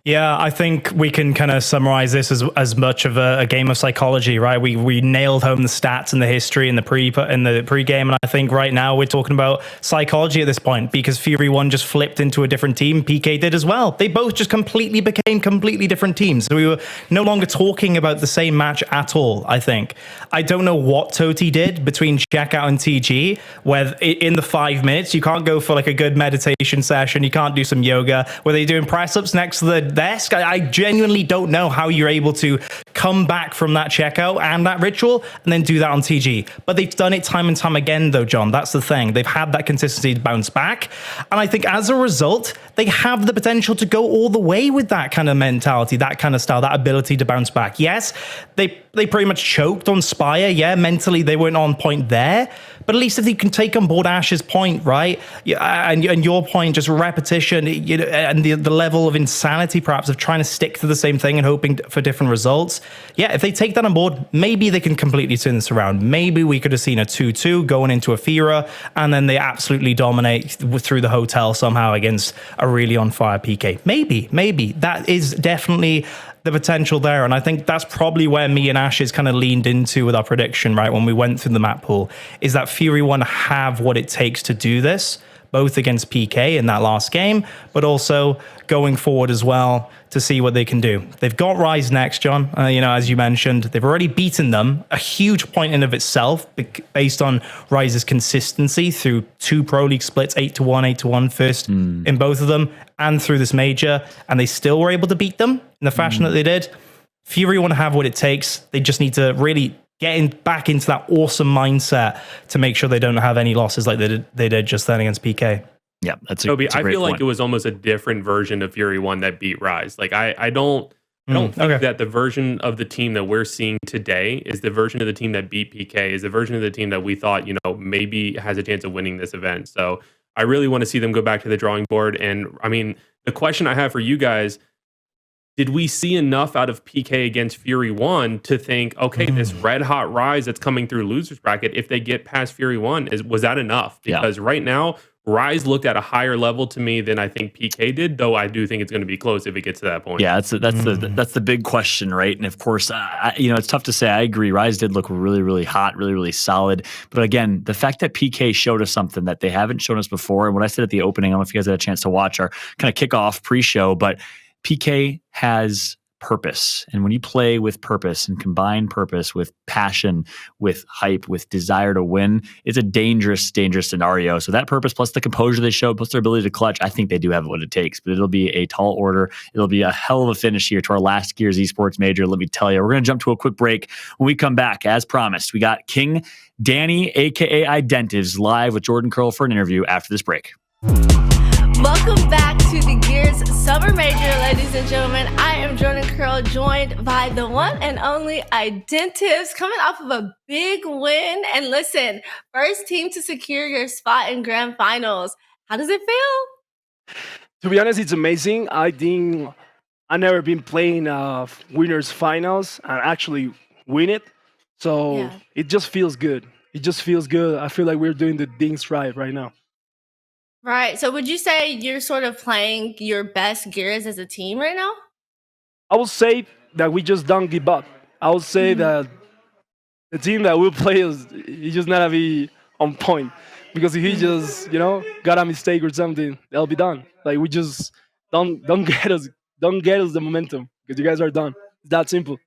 Yeah, I think we can kind of summarize this as much of a game of psychology, right? We nailed home the stats and the history in the pregame, and I think right now we're talking about psychology at this point because Fury 1 just flipped into a different team. PK did as well. They both just became completely different teams. So we were no longer talking about the same match at all, I think. I don't know what Toti did between checkout and TG, where in the 5 minutes, you can't go for like a good meditation session, you can't do some yoga. Were they doing press-ups next to the desk? I genuinely don't know how you're able to come back from that checkout and that ritual and then do that on TG. But they've done it time and time again, though, John. That's the thing. They've had that consistency to bounce back. And I think as a result, they have the potential to go all the way with that kind of mentality, that kind of style, that ability to bounce back. Yes, they pretty much choked on Spire. Yeah, mentally they weren't on point there. But at least if you can take on board Ash's point, right? And your point, just repetition, and the level of insanity perhaps of trying to stick to the same thing and hoping for different results. Yeah, if they take that on board, maybe they can completely turn this around. Maybe we could have seen a 2-2 going into a Fira, and then they absolutely dominate through the hotel somehow against a really on fire PK. Maybe. That is definitely the potential there. And I think that's probably where me and Ash is kind of leaned into with our prediction, right? When we went through the map pool, is that Fury 1 have what it takes to do this, both against PK in that last game, but also going forward as well to see what they can do. They've got Rise next, John. As you mentioned, they've already beaten them. A huge point in of itself based on Rise's consistency through 2 Pro League splits, 8-1, 8-1 first in both of them, and through this major, and they still were able to beat them in the fashion that they did. Fury want to have what it takes. They just need to really get back into that awesome mindset to make sure they don't have any losses like they did just then against PK. Yeah, that's Toby, that's a I great feel point. like it was almost a different version of Fury 1 that beat Rise. Like I don't think that the version of the team that we're seeing today is the version of the team that beat PK, is the version of the team that we thought, maybe has a chance of winning this event. So I really want to see them go back to the drawing board. And I mean, the question I have for you guys, did we see enough out of PK against Fury 1 to think, okay, this red hot Rise that's coming through losers bracket, if they get past Fury 1, was that enough? Because right now, Rise looked at a higher level to me than I think PK did, though I do think it's going to be close if it gets to that point. Yeah, that's the big question, right? And of course, it's tough to say. I agree. Rise did look really, really hot, really, really solid. But again, the fact that PK showed us something that they haven't shown us before, and what I said at the opening, I don't know if you guys had a chance to watch our kind of kickoff pre-show, but PK has purpose. And when you play with purpose and combine purpose with passion, with hype, with desire to win, it's a dangerous, dangerous scenario. So that purpose plus the composure they showed, plus their ability to clutch, I think they do have what it takes. But it'll be a tall order. It'll be a hell of a finish here to our last Gears Esports Major. Let me tell you, we're going to jump to a quick break. When we come back, as promised, we got King Danny, a.k.a. Identives, live with Jordan Curl for an interview after this break. Welcome back to the Gears Summer Major, ladies and gentlemen. I am Jordan Curl, joined by the one and only Identives, coming off of a big win. And listen, first team to secure your spot in grand finals. How does it feel? To be honest, it's amazing. I think I've never been playing winners finals and actually win it. So It just feels good. It just feels good. I feel like we're doing the things right now. Right. So would you say you're sort of playing your best Gears as a team right now? I would say that we just don't give up. I would say that the team that will play is he just not to be on point. Because if he just, got a mistake or something, that'll be done. Like we just don't get us the momentum because you guys are done. It's that simple.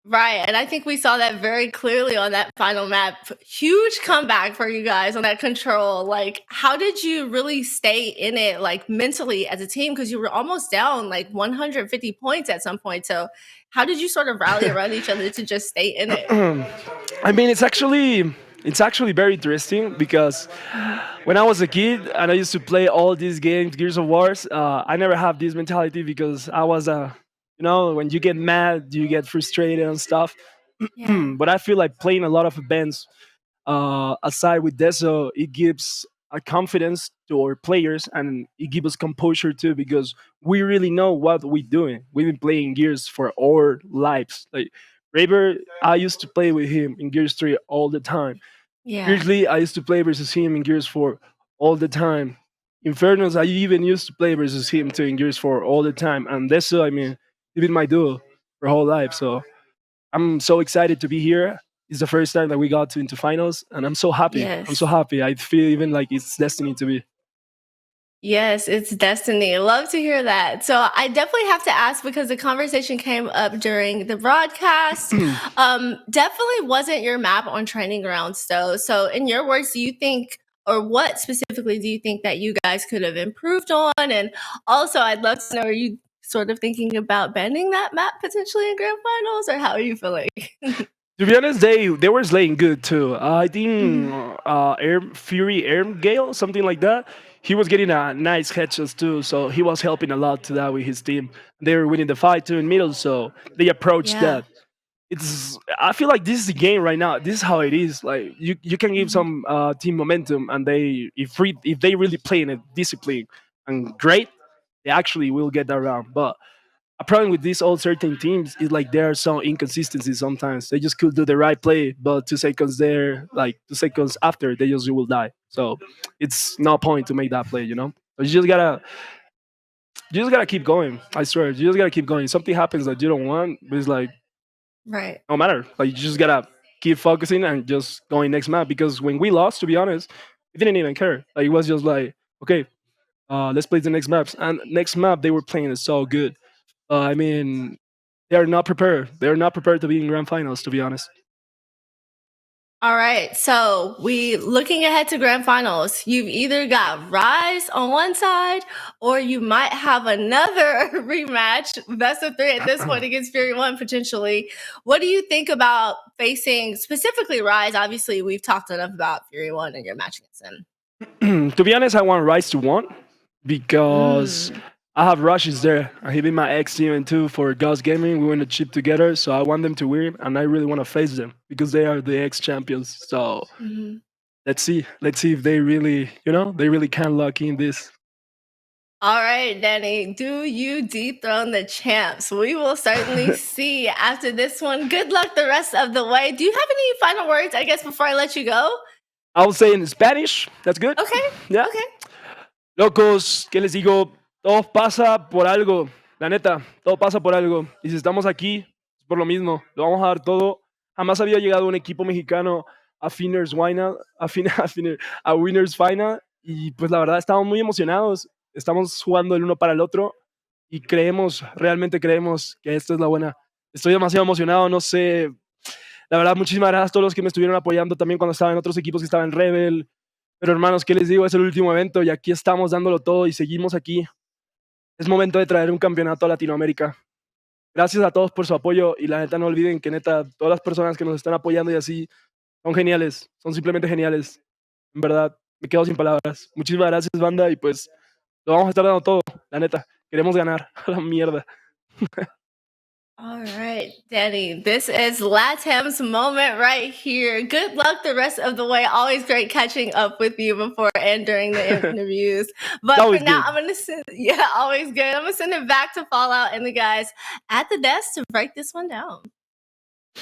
Right, and I think we saw that very clearly on that final map. Huge comeback for you guys on that control. Like, how did you really stay in it, like, mentally as a team? Because you were almost down, like, 150 points at some point. So how did you sort of rally around each other to just stay in it? I mean, it's actually very interesting because when I was a kid and I used to play all these games, Gears of Wars, I never have this mentality because I was when you get mad, you get frustrated and stuff. Yeah. But I feel like playing a lot of events aside with Deso, it gives a confidence to our players and it gives us composure too because we really know what we're doing. We've been playing Gears for our lives. Like Raver, I used to play with him in Gears 3 all the time. Yeah. Fiercely, I used to play versus him in Gears 4 all the time. Infernos, I even used to play versus him too in Gears 4 all the time. And Deso, I mean, he been my duo for whole life. So I'm so excited to be here. It's the first time that we got into finals, and I'm so happy. I'm so Yes. happy. I feel even like it's destiny to be. Yes, it's destiny. Love to hear that. So I definitely have to ask because the conversation came up during the broadcast. Definitely wasn't your map on training grounds though. So in your words, do you think or what specifically do you think that you guys could have improved on? And also I'd love to know, are you sort of thinking about banning that map potentially in grand finals or how are you feeling? To be honest, they were slaying good too. I think Mhm. Fury Air Gale, something like that. He was getting a nice headshots too, so he was helping a lot to that with his team. They were winning the fight too in middle, so they approached Yeah. that. It's I feel like this is the game right now. This is how it is. Like you can give Mhm. some team momentum, and if they really play in a discipline and great, they actually will get that round. But a problem with these all certain teams is like there are some inconsistencies sometimes. They just could do the right play, but 2 seconds there, like 2 seconds after, they just will die. So it's no point to make that play, you know. So you just gotta keep going. I swear, you just gotta keep going. Something happens that you don't want, but it's like Right. no matter. Like you just gotta keep focusing and just going next map. Because when we lost, to be honest, we didn't even care. Like it was just like, okay, let's play the next maps. And next map they were playing is so good. I mean, they are not prepared. They are not prepared to be in grand finals, to be honest. All right. So we looking ahead to grand finals. You've either got Rise on one side, or you might have another rematch, best of three at this point against Fury One potentially. What do you think about facing specifically Rise? Obviously, we've talked enough about Fury One and your match against him. To be honest, I want Rise to win because Mm. I have Rushes there. And he been my ex team and too for Ghost Gaming. We win a chip together, so I want them to win, and I really want to face them because they are the ex champions. So Mhm. let's see. Let's see if they really, they really can lock in this. All right, Danny, do you dethrone the champs? We will certainly see after this one. Good luck the rest of the way. Do you have any final words, I guess, before I let you go? I'll say in Spanish. That's good. Okay. Yeah. Okay. Locos, ¿qué les digo? Todo pasa por algo. La neta, todo pasa por algo. Y si estamos aquí, es por lo mismo. Lo vamos a dar todo. Jamás había llegado un equipo mexicano a Winners Final, a Winners Final. Y pues la verdad estamos muy emocionados. Estamos jugando el uno para el otro. Y realmente creemos que esta es la buena. Estoy demasiado emocionado, no sé. La verdad, muchísimas gracias a todos los que me estuvieron apoyando también cuando estaba en otros equipos que estaban en Rebel. Pero hermanos, ¿qué les digo? Es el último evento y aquí estamos dándolo todo y seguimos aquí. Es momento de traer un campeonato a Latinoamérica. Gracias a todos por su apoyo y la neta no olviden que neta todas las personas que nos están apoyando y así son geniales, son simplemente geniales. En verdad, me quedo sin palabras. Muchísimas gracias, banda, y pues lo vamos a estar dando todo, la neta. Queremos ganar. A la mierda. All right, Danny, this is Latam's moment right here. Good luck the rest of the way. Always great catching up with you before and during the interviews. But for Always now, good. I'm going to send, always good. I'm going to send it back to Fallout and the guys at the desk to break this one down.